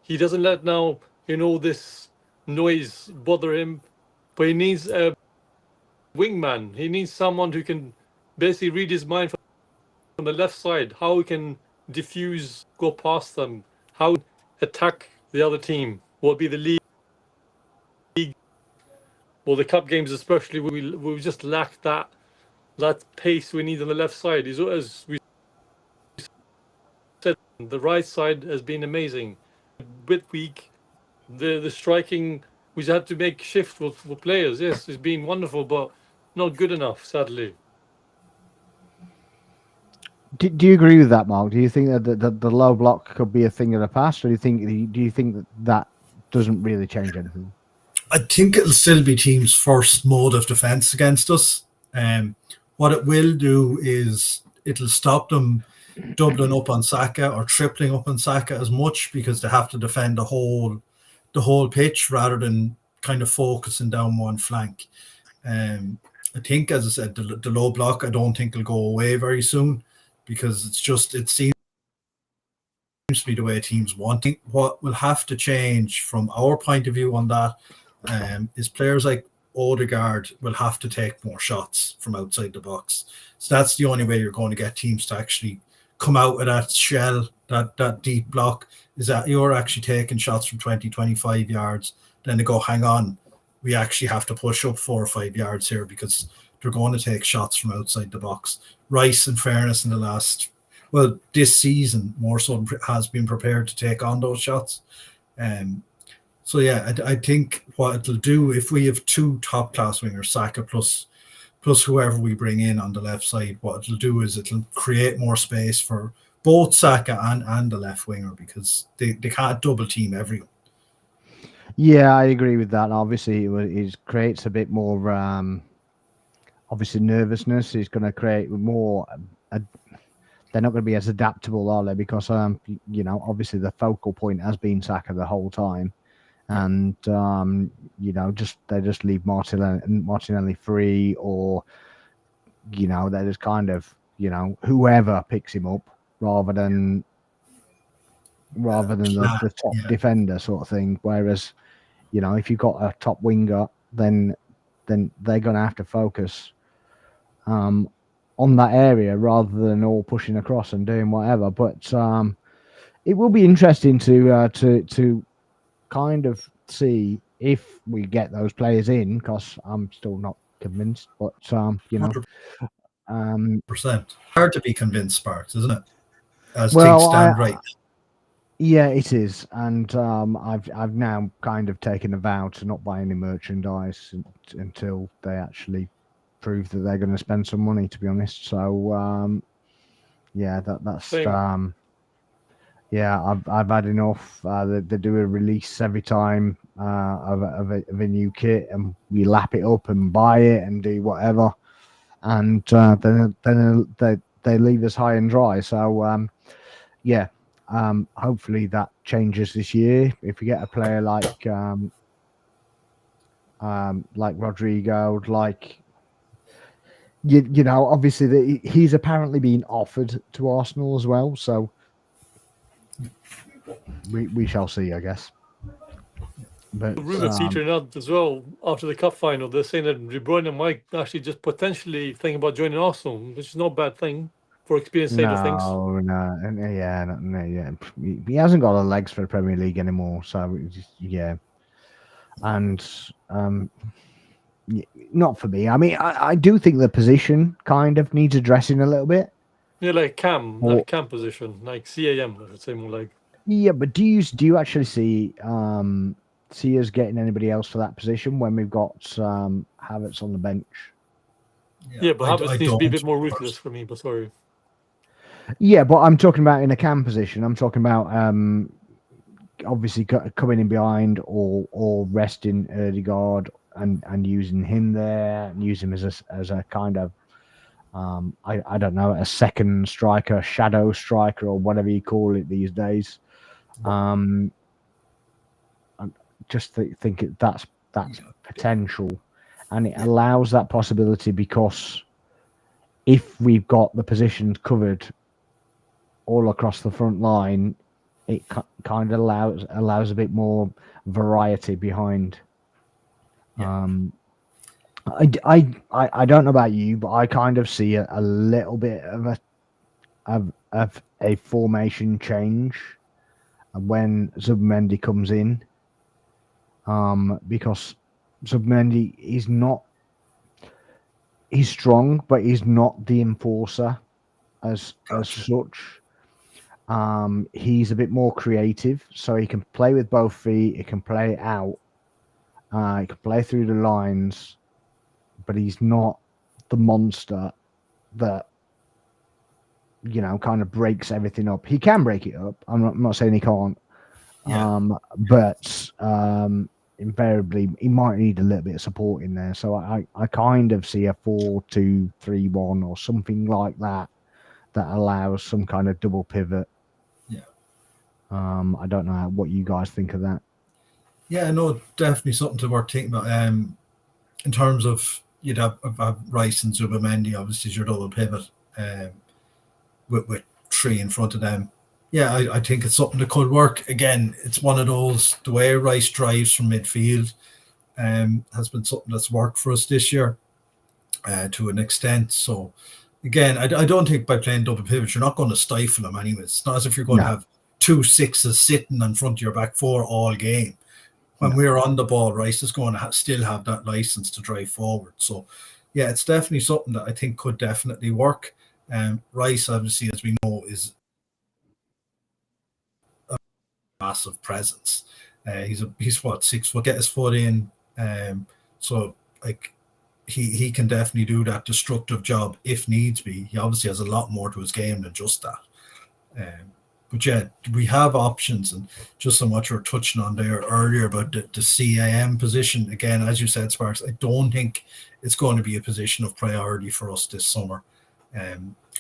He doesn't let now, this noise bother him. But he needs a wingman. He needs someone who can basically read his mind from the left side, how he can diffuse, go past them, how attack the other team. What would be the league, or the cup games especially, we just lack that pace we need on the left side. As we said, the right side has been amazing. A bit weak. The striking, we just had to make shift with players. Yes, it's been wonderful, but not good enough, sadly. Do you agree with that, Mark? Do you think that the low block could be a thing of the past, or do you think that doesn't really change anything? I think it'll still be teams' first mode of defence against us. What it will do is it'll stop them doubling up on Saka or tripling up on Saka as much, because they have to defend the whole pitch rather than kind of focusing down one flank. I think, as I said, the low block, I don't think will go away very soon, because it seems to be the way teams want it. What will have to change from our point of view on that is players like Odegaard will have to take more shots from outside the box. So that's the only way you're going to get teams to actually come out of that shell, that deep block, is that you're actually taking shots from 20, 25 yards. Then they go, hang on, we actually have to push up 4 or 5 yards here, because they're going to take shots from outside the box. Rice, in fairness, this season more so has been prepared to take on those shots. So yeah, I think what it'll do, if we have 2 top-class wingers, Saka plus whoever we bring in on the left side, what it'll do is it'll create more space for both Saka and the left winger, because they can't double team everyone. Yeah, I agree with that. Obviously, it creates a bit more, obviously, nervousness. It's going to create more. They're not going to be as adaptable, are they? Because obviously the focal point has been Saka the whole time, and they just leave Martinelli free, or they just kind of whoever picks him up rather than the top defender sort of thing. Whereas if you've got a top winger, then they're going to have to focus on that area rather than all pushing across and doing whatever. But it will be interesting to kind of see if we get those players in, because I'm still not convinced. But 100%. Hard to be convinced, Sparks, isn't it? As things stand right. Yeah, it is, and I've now kind of taken a vow to not buy any merchandise until they actually prove that they're going to spend some money, to be honest. So that's Same. I've had enough. They do a release every time of a new kit, and we lap it up and buy it and do whatever, and then they leave us high and dry. So Hopefully that changes this year. If we get a player like Rodrygo, like you know, obviously he's apparently been offered to Arsenal as well. So we shall see, I guess. But The rumor petering out as well after the cup final. They're saying that De Bruyne might actually just potentially think about joining Arsenal, which is not a bad thing for experienced side of things. Yeah. He hasn't got the legs for the Premier League anymore. So yeah, and not for me. I mean, I do think the position kind of needs addressing a little bit. Yeah, like cam position, like CAM, I should say more like. Yeah, but do you actually see us getting anybody else for that position when we've got Havertz on the bench? Yeah, but Havertz needs to be a bit more ruthless for me. But sorry. Yeah, but I'm talking about in a cam position. I'm talking about obviously coming in behind or resting Odegaard and using him there and use him as a kind of I don't know, a second striker, shadow striker, or whatever you call it these days. I just think that's potential, and it allows that possibility because if we've got the positions covered all across the front line, it kind of allows a bit more variety behind. Yeah. I don't know about you, but I kind of see a little bit of a formation change when Zubimendi comes in, because Zubimendi he's strong, but he's not the enforcer as such. He's a bit more creative, so he can play with both feet. He can play out. He can play through the lines, but he's not the monster that, you know, kind of breaks everything up. He can break it up. I'm not saying he can't. Yeah. But invariably he might need a little bit of support in there. So I kind of see a 4-2-3-1 or something like that allows some kind of double pivot. Yeah. I don't know what you guys think of that. Yeah, no, definitely something to worth thinking about. In terms of you'd have Rice and Zubimendi, obviously, as your double pivot, with three in front of them. Yeah, I think it's something that could work. Again, it's one of those, the way Rice drives from midfield has been something that's worked for us this year to an extent. So, again, I don't think by playing double pivots, you're not going to stifle them anyway. It's not as if you're going to have 2 6s sitting in front of your back four all game. When we're on the ball, Rice is going to still have that license to drive forward. So, yeah, it's definitely something that I think could definitely work. Rice, obviously, as we know, is a massive presence. He's what, 6 foot, get his foot in. So, like, he can definitely do that destructive job if needs be. He obviously has a lot more to his game than just that. But yeah, we have options, and just on what you were touching on there earlier about the CAM position, again, as you said, Sparks, I don't think it's going to be a position of priority for us this summer.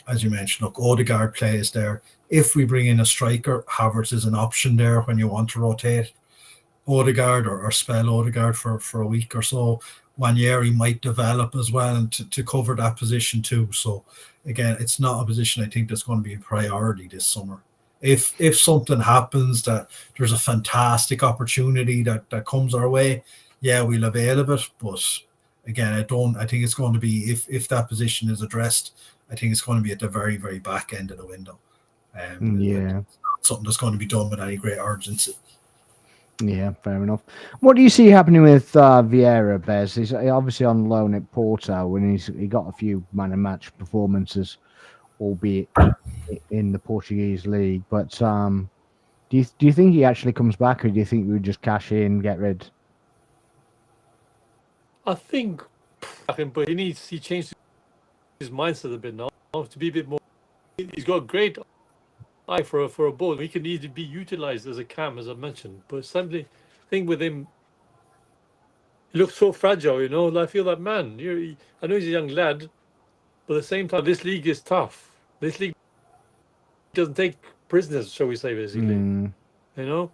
As you mentioned, look, Odegaard plays there. If we bring in a striker, Havertz is an option there when you want to rotate Odegaard or spell Odegaard for a week or so. Wanyeri might develop as well and to cover that position too. So again, it's not a position I think that's going to be a priority this summer. If something happens that there's a fantastic opportunity that comes our way, yeah, we'll avail of it. But again, I think it's going to be, if that position is addressed, I think it's going to be at the very, very back end of the window. Yeah. Something that's going to be done with any great urgency. Yeah, fair enough. What do you see happening with Vieira, Bez? He's obviously on loan at Porto, and he got a few man of match performances, albeit in the Portuguese league. But do you think he actually comes back, or do you think we would just cash in, get rid? I think, but he changed his mindset a bit now to be a bit more. He's got a great eye for a ball. He can easily be utilized as a cam, as I mentioned. But something thing with him, he looks so fragile. You know, I feel like, man, I know he's a young lad, but at the same time, this league is tough. This league doesn't take prisoners, shall we say, basically. Mm. You know,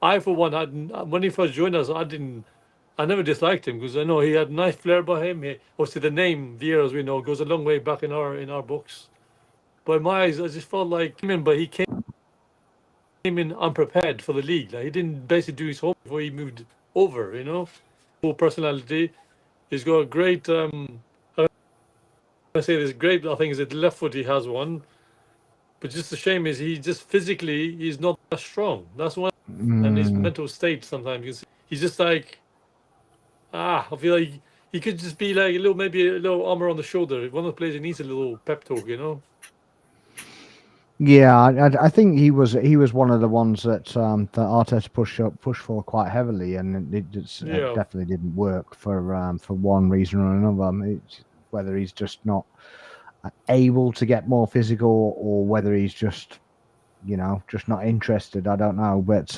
I for one when he first joined us, I never disliked him because I know he had a nice flair by him. Obviously, the name Vieira, as we know, goes a long way back in our books. But in my eyes, I just felt like he came in unprepared for the league. Like he didn't basically do his homework before he moved over. You know, full personality. He's got a great. I say this great. I think is it left foot he has one. But just the shame is he just physically he's not that strong. That's one. And his mental state sometimes he's just like I feel like he could just be like maybe a little armor on the shoulder. One of the players who needs a little pep talk, you know. Yeah, I think he was one of the ones that that Arteta pushed for quite heavily, and it just definitely didn't work for one reason or another. Whether he's just not able to get more physical, or whether he's just just not interested. I don't know, but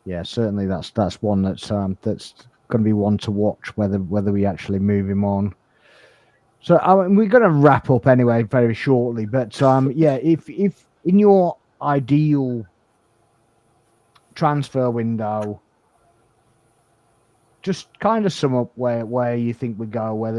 yeah, certainly that's one that's going to be one to watch whether we actually move him on. So we're going to wrap up anyway very shortly, but yeah, if in your ideal transfer window, just kind of sum up where you think we go, what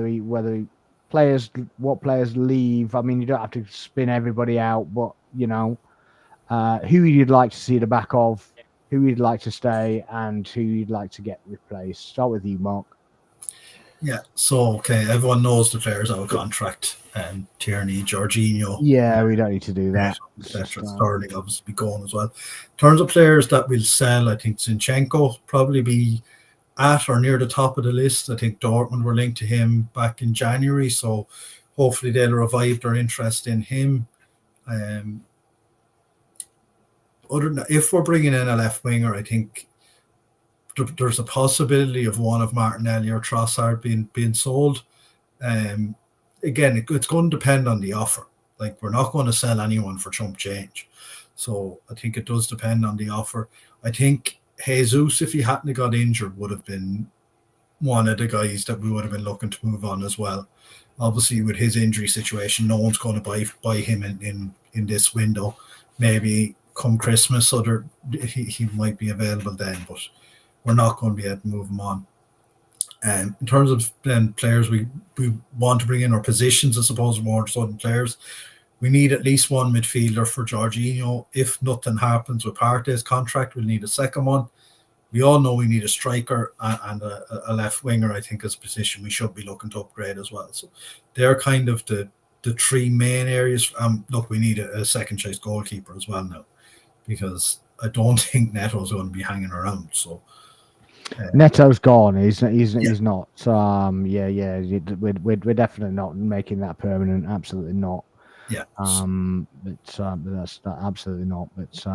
players leave. I mean, you don't have to spin everybody out, but who you'd like to see the back of, who you'd like to stay, and who you'd like to get replaced. Start with you, Mark. Yeah, so okay, everyone knows the players out of contract, Tierney, Jorginho. Yeah, we don't need to do that. Sterling obviously be going as well. In terms of players that will sell, I think Zinchenko probably be at or near the top of the list. I think Dortmund were linked to him back in January, so hopefully they'll revive their interest in him. Other than if we're bringing in a left winger, I think there's a possibility of one of Martinelli or Trossard being sold. Again, it's going to depend on the offer. Like, we're not going to sell anyone for chump change. So I think it does depend on the offer. I think Jesus, if he hadn't got injured, would have been one of the guys that we would have been looking to move on as well. Obviously, with his injury situation, no one's going to buy him in this window. Maybe come Christmas, he might be available then, but we're not going to be able to move him on. In terms of players we want to bring in, or positions, I suppose, more certain players, we need at least one midfielder for Jorginho. If nothing happens with Partey's contract, we'll need a second one. We all know we need a striker and a left winger, I think, is a position we should be looking to upgrade as well. So they're kind of the three main areas. Look, we need a second choice goalkeeper as well now, because I don't think Neto's going to be hanging around. So Neto's gone. He's not. We're definitely not making that permanent. Absolutely not. Yeah. But that's absolutely not. But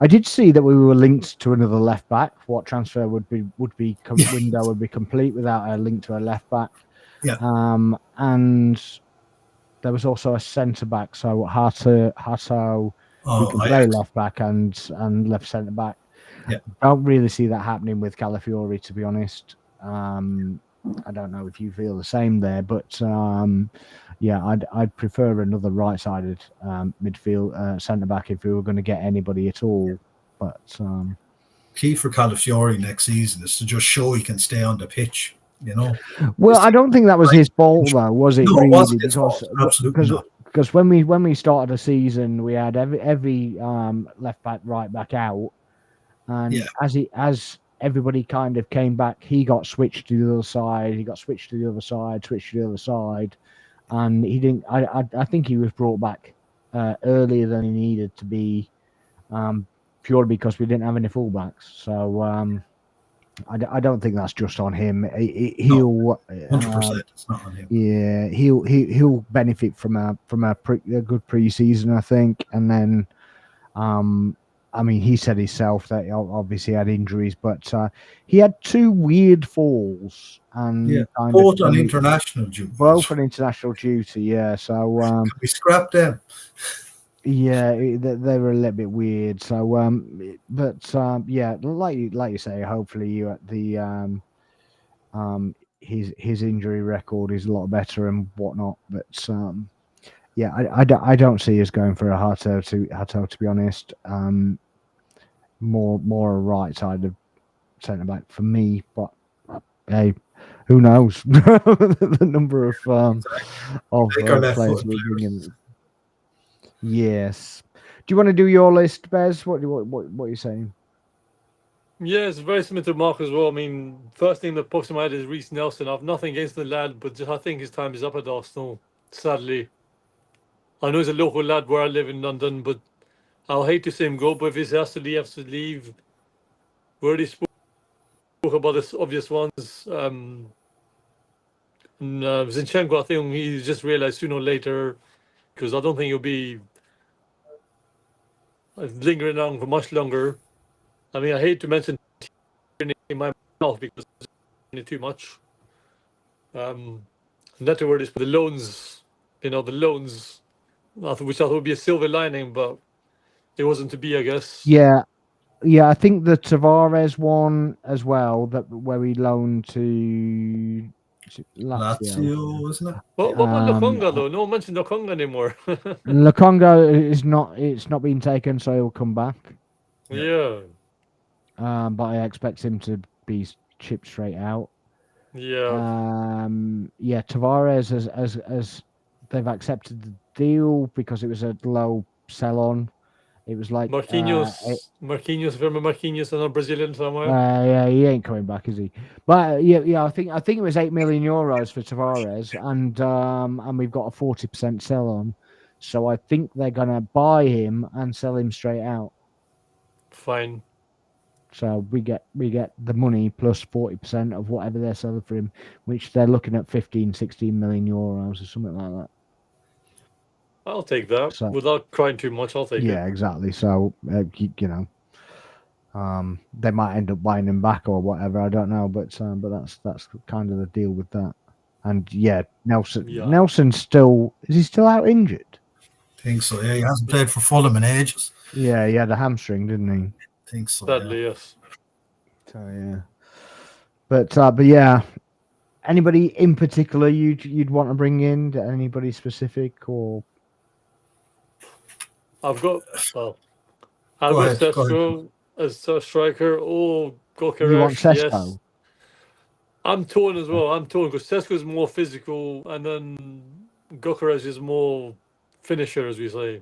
I did see that we were linked to another left back. What transfer would be window would be complete without a link to a left back? Yeah. And there was also a centre back. So Hato who can play left back and left centre back. Yeah. I don't really see that happening with Calafiori, to be honest. I don't know if you feel the same there, but yeah, I'd prefer another right-sided midfield centre back if we were going to get anybody at all. But key for Calafiori next season is to just show he can stay on the pitch. Well, I don't think that was his fault, though, was it? No, really? it wasn't his fault. Absolutely not. Because when we started the season, we had every left back, right back out. And as everybody kind of came back, he got switched to the other side. He got switched to the other side, and he didn't. I think he was brought back earlier than he needed to be, purely because we didn't have any fullbacks. So I don't think that's just on him. He'll 100%. It's not on him. Yeah, he'll benefit from a good pre-season, I think, and then. I mean, he said himself that he obviously had injuries, but he had two weird falls, and both on international duty. Both on international duty, yeah. So we scrapped them. Yeah, they were a little bit weird. So, yeah, like you say, hopefully you at the his injury record is a lot better and whatnot. But Yeah, I don't see us going for a Hato to be honest. More a right side of centre back for me, but hey, who knows? The number of Take our left players foot we bring players. in. Yes. Do you want to do your list, Bez? What are you saying? Yeah, it's very similar to Mark as well. I mean, first thing that pops in my head is Reece Nelson. I've nothing against the lad, but just, I think his time is up at Arsenal. Sadly, I know he's a local lad where I live in London, but I'll hate to see him go. But if he has to leave, has to leave. We already spoke about the obvious ones. Zinchenko, I think he just realized sooner or later, because I don't think he'll be lingering on for much longer. I mean, I hate to mention in my mouth because it's too much. Not to word is the loans, the loans, which I thought would be a silver lining, but it wasn't to be, I guess. Yeah, I think the Tavares one as well, that where we loaned to Lazio. Lazio, isn't it? What about Lokonga though? No one mentioned Lokonga anymore. Lokonga is not. It's not been taken, so he'll come back. Yeah. But I expect him to be chipped straight out. Yeah. Yeah, Tavares as they've accepted the deal because it was a low sell on. It was like Marquinhos, remember Marquinhos, another Brazilian somewhere. yeah, he ain't coming back, is he? But I think it was €8 million for Tavares, and we've got a 40% sell on, so I think they're gonna buy him and sell him straight out. Fine. So we get the money plus 40% of whatever they're selling for him, which they're looking at 15-16 million euros or something like that. I'll take that So, without crying too much. I'll take it. Yeah, exactly. So they might end up buying him back or whatever. I don't know, but that's kind of the deal with that. And yeah, Nelson's still is he still out injured? I think so. Yeah, he hasn't played for Fulham in ages. Yeah, he had a hamstring, didn't he? I think so. Sadly, yes. So yeah, but yeah, anybody in particular you'd want to bring in? Anybody specific or? I've got Sesko as a striker or Gyokores. You want Sesko? Yes. I'm torn as well. I'm torn because Sesko is more physical, and then Gyokores is more finisher, as we say.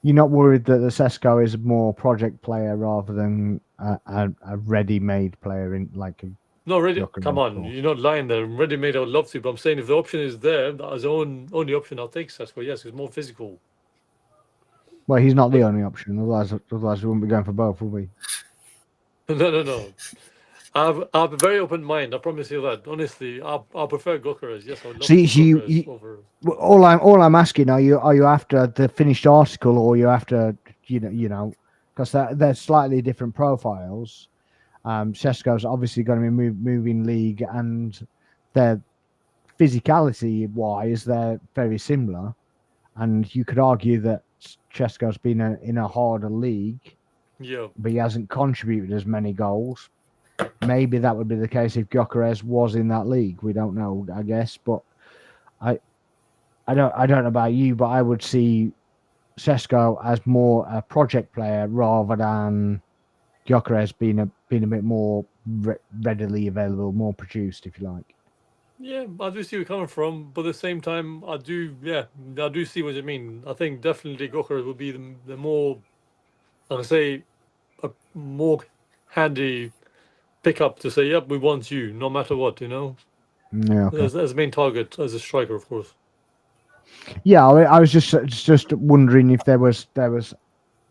You're not worried that the Sesko is more project player rather than a ready-made player in like a. No, ready. Come on, you're not lying there. Ready-made, I would love to, but I'm saying if the option is there, as only option, I'll take Sesko. Yes, he's more physical. Well, he's not the only option. Otherwise, we wouldn't be going for both, would we? No. I have a very open mind. I promise you that. Honestly, I prefer Gyokores. Yes, I would love Gyokores over. All I'm asking, are you after the finished article, or are you after because they're slightly different profiles. Sesko's obviously going to be moving league, and their physicality wise, they're very similar. And you could argue that Sesko's been in a harder league, but he hasn't contributed as many goals. Maybe that would be the case if Gyokores was in that league. We don't know, I guess, but I don't know about you, but I would see Sesko as more a project player rather than Gyokores being a bit more readily available, more produced, if you like. Yeah, I do see where you're coming from, but at the same time, I do see what you mean. I think definitely Gyokores would be the more, I would say, a more handy pickup to say, yep, we want you, no matter what, Yeah. Okay. As main target, as a striker, of course. Yeah, I was just wondering if there was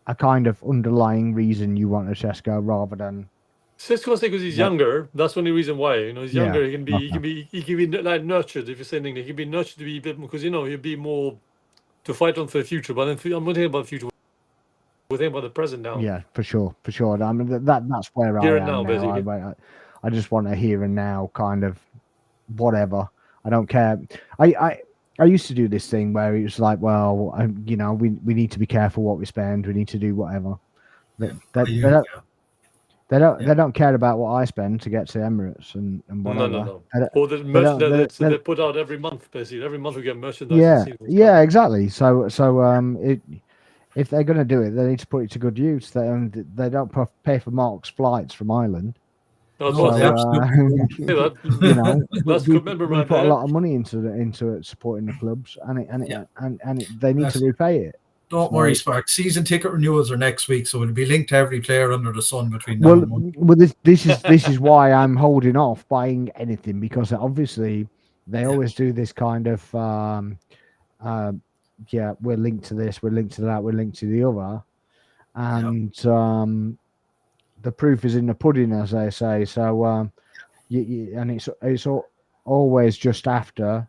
a kind of underlying reason you wanted Sesko rather than. Sesko, because he's younger. That's the only reason why. He's younger. Yeah, He can be like nurtured. If you're saying anything, he can be nurtured to be a bit because he'll be more to fight on for the future. But then I'm not thinking about the future. We're thinking about the present now. Yeah, for sure. I mean that's where here I and am now. Basically, I just want a here and now kind of whatever. I don't care. I used to do this thing where it was like, well, we need to be careful what we spend. We need to do whatever. They don't care about what I spend to get to Emirates and whatever. No. They don't- Or the they don't- merchandise they- they put out every month, basically. Every month we get merchandise. yeah, and seasons yeah, coming. exactly. So if they're going to do it, they need to put it to good use. They don't pay for Mark's flights from Ireland. No, No, they absolutely yeah, that, you know, that's we commitment right put a there. lot of money into it, supporting the clubs, and they need to That's- repay it. Don't worry, Spark. Season ticket renewals are next week, so it'll be linked to every player under the sun between now and Monday. Well, this is why I'm holding off buying anything, because obviously they always do this kind of we're linked to this, we're linked to that, we're linked to the other, and the proof is in the pudding, as they say. So and it's always just after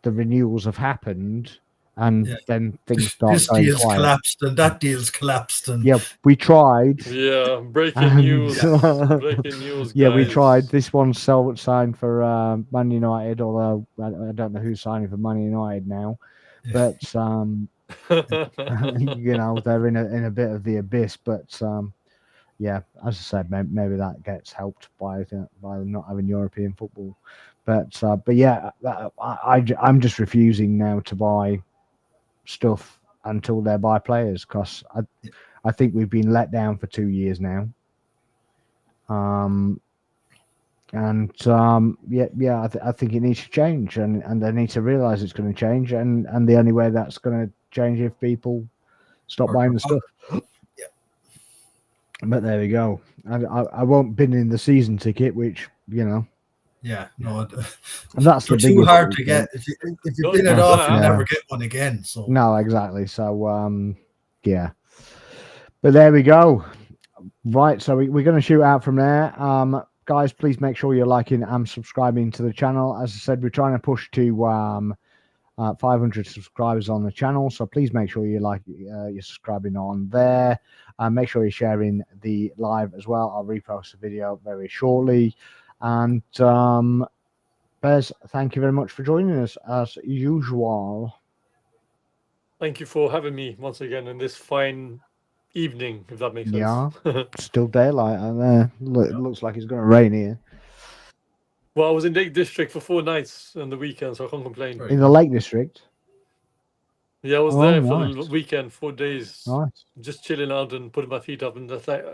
the renewals have happened, and then things start This going deal's quiet. collapsed, and that deal's collapsed, and Yeah, we tried. Yeah, breaking And- news. Breaking news, Yeah, we guys. tried. This one's signed for Man United, although I don't know who's signing for Man United now. But you know, they're in a bit of the abyss. But yeah, as I said, maybe that gets helped by not having European football. But yeah, I'm just refusing now to buy stuff until they buy players, because I think we've been let down for 2 years now. I think it needs to change, and they need to realize it's going to change, and the only way that's going to change if people stop buying the stuff. Yeah. But there we go. I won't bin in the season ticket, which, you know. yeah, no, And that's they're the too biggest hard to thing. get. If you Don't bin it do off, that. you'll Yeah. never get one again. So No, exactly. So yeah. But there we go. Right, so we're going to shoot out from there. Guys, please make sure you're liking and subscribing to the channel. As I said, we're trying to push to 500 subscribers on the channel, so please make sure you're subscribing on there. Make sure you're sharing the live as well. I'll repost the video very shortly. And Bez, thank you very much for joining us as usual. Thank you for having me once again in this fine evening, if that makes sense. Yeah. Still daylight out there. It looks like it's going to rain here. Well, I was in Lake District for 4 nights on the weekend, so I can't complain. Right. In the Lake District. Yeah, I was Oh, there for the nice. weekend, 4 days, Nice. just chilling out and putting my feet up, and that's like.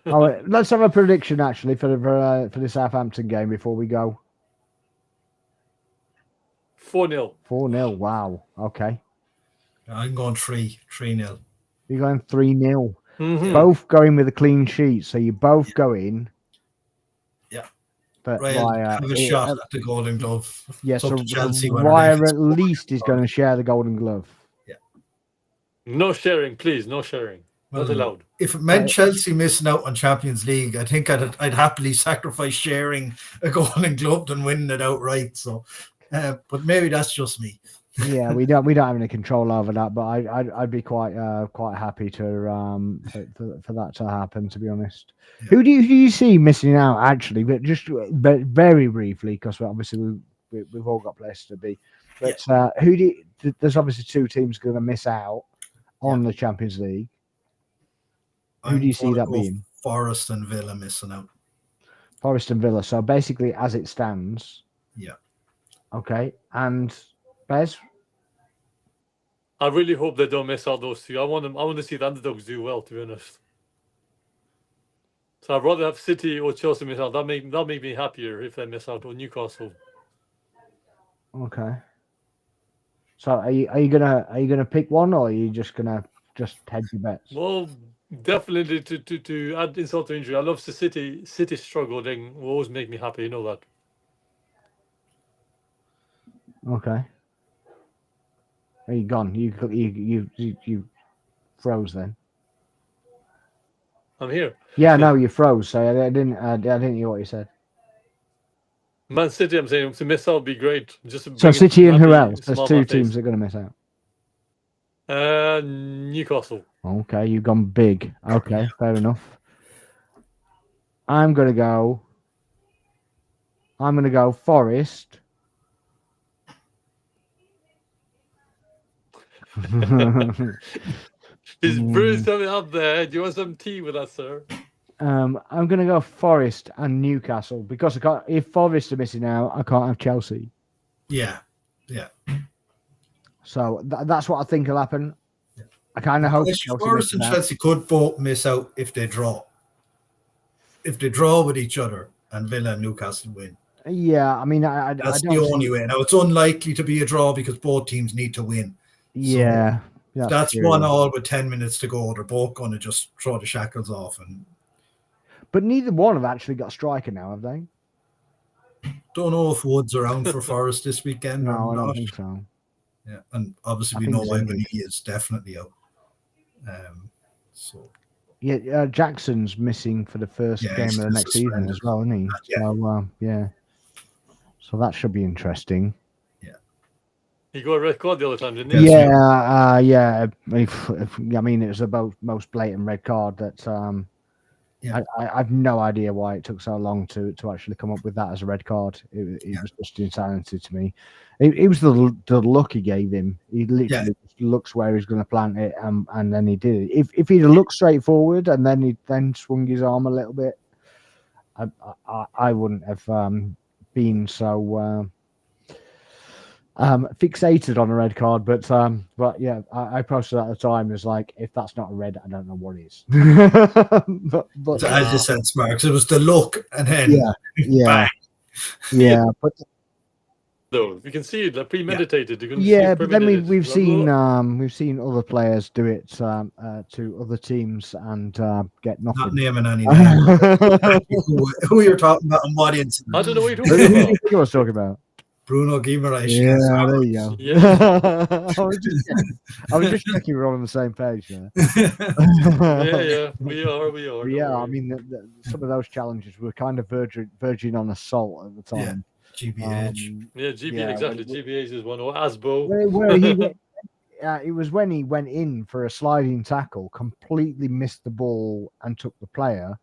Oh, wait, let's have a prediction actually for the Southampton game before we go. 4-0. 4-0. Wow. Okay. I'm going 3-0. You're going 3-0. Mhm. Both going with a clean sheet, so you're both going. Yeah. But Ryan Raya, have a shot at the Golden Glove. yeah, It's up so to Chelsea whether they Raya can at least is going to share the Golden Glove. No sharing, please. No sharing. Not Well, allowed. If it meant Chelsea missing out on Champions League, I think I'd happily sacrifice sharing a Golden Glove than winning it outright. So, but maybe that's just me. Yeah, we don't have any control over that, but I'd be quite happy to for that to happen. To be honest, Yeah. who do you see missing out actually? But just very briefly, because obviously we've all got places to be. But there's obviously 2 teams going to miss out on the Champions League. Who do you see gonna that go being? Forest and Villa missing out. Forest and Villa. So basically, as it stands. Yeah. Okay, and Bez. I really hope they don't miss out those 2. I want to see the underdogs do well, to be honest. So I'd rather have City or Chelsea miss out. That'll make me happier if they miss out, or Newcastle. Okay. So are you gonna pick one, or are you just gonna hedge your bets? Well, definitely to add insult to injury, I love the City struggling will always make me happy. You know that. Okay. Are you gone? You froze then. I'm here. Yeah, no, you froze. So I didn't hear what you said. Man City, I'm saying to miss out would be great. Just to So bring City and who happy else? There's smile on 2 my face. teams that are going to miss out. Newcastle. Okay, you've gone big. Okay, fair enough. I'm gonna go Forest. His Bruce coming up there. Do you want some tea with us, sir? I'm going to go Forest and Newcastle because if Forest are missing out, I can't have Chelsea. Yeah. So that's what I think will happen. I kind of hope Chelsea Forest and Chelsea could both miss out if they draw. If they draw with each other and Villa and Newcastle win. Yeah, I mean, that's the only way. Now, it's unlikely to be a draw because both teams need to win. Yeah. So that's 1-1 with 10 minutes to go. They're both going to just throw the shackles off. But neither one have actually got a striker now, have they? Don't know if Wood's around for Forest this weekend. No, or I don't not. think so. Yeah, and obviously we know he is definitely out. Yeah, Jackson's missing for the first game of the next season as well, isn't he? So so that should be interesting. Yeah, he got a red card the other time, didn't he? Yeah. I mean, it was the most blatant red card that. I've no idea why it took so long to actually come up with that as a red card. It was just insanity to me. It was the look he gave him. He literally just looks where he's going to plant it, and then he did it. If he'd looked straight forward and then he swung his arm a little bit, I wouldn't have been so fixated on a red card. But yeah, I posted at the time as like, if that's not a red, I don't know what is. but as you said, Smarks, it was the look, and then bang. But though you can see it like premeditated. But then we've seen other players do it to other teams and get nothing. Not naming any names. who you're talking about and what incident? I don't know what you're talking about. Who I was talking about? Bruno Guimaraes. Yeah, there you go. Yeah. I was just checking we're all on the same page there. Yeah, we are. Yeah, I mean, some of those challenges were kind of verging on assault at the time. GBH. Exactly. GBH is one, or Asbo. Where he went, it was when he went in for a sliding tackle, completely missed the ball and took the player,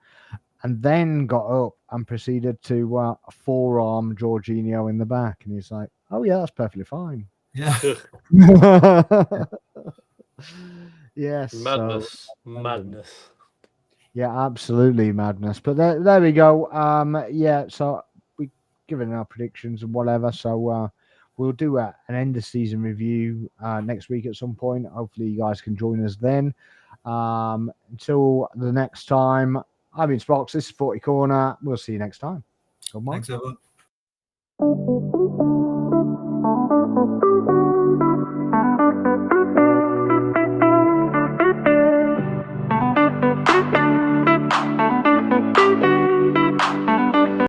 and then got up and proceeded to forearm Jorginho in the back. And he's like, oh, yeah, that's perfectly fine. Yeah. Yes. Madness. Yeah, absolutely madness. But there we go. So we've given our predictions and whatever. So we'll do an end of season review next week at some point. Hopefully you guys can join us then. Until the next time, I've been Sparks. This is 40 Corner. We'll see you next time. Good morning. Thanks, everyone.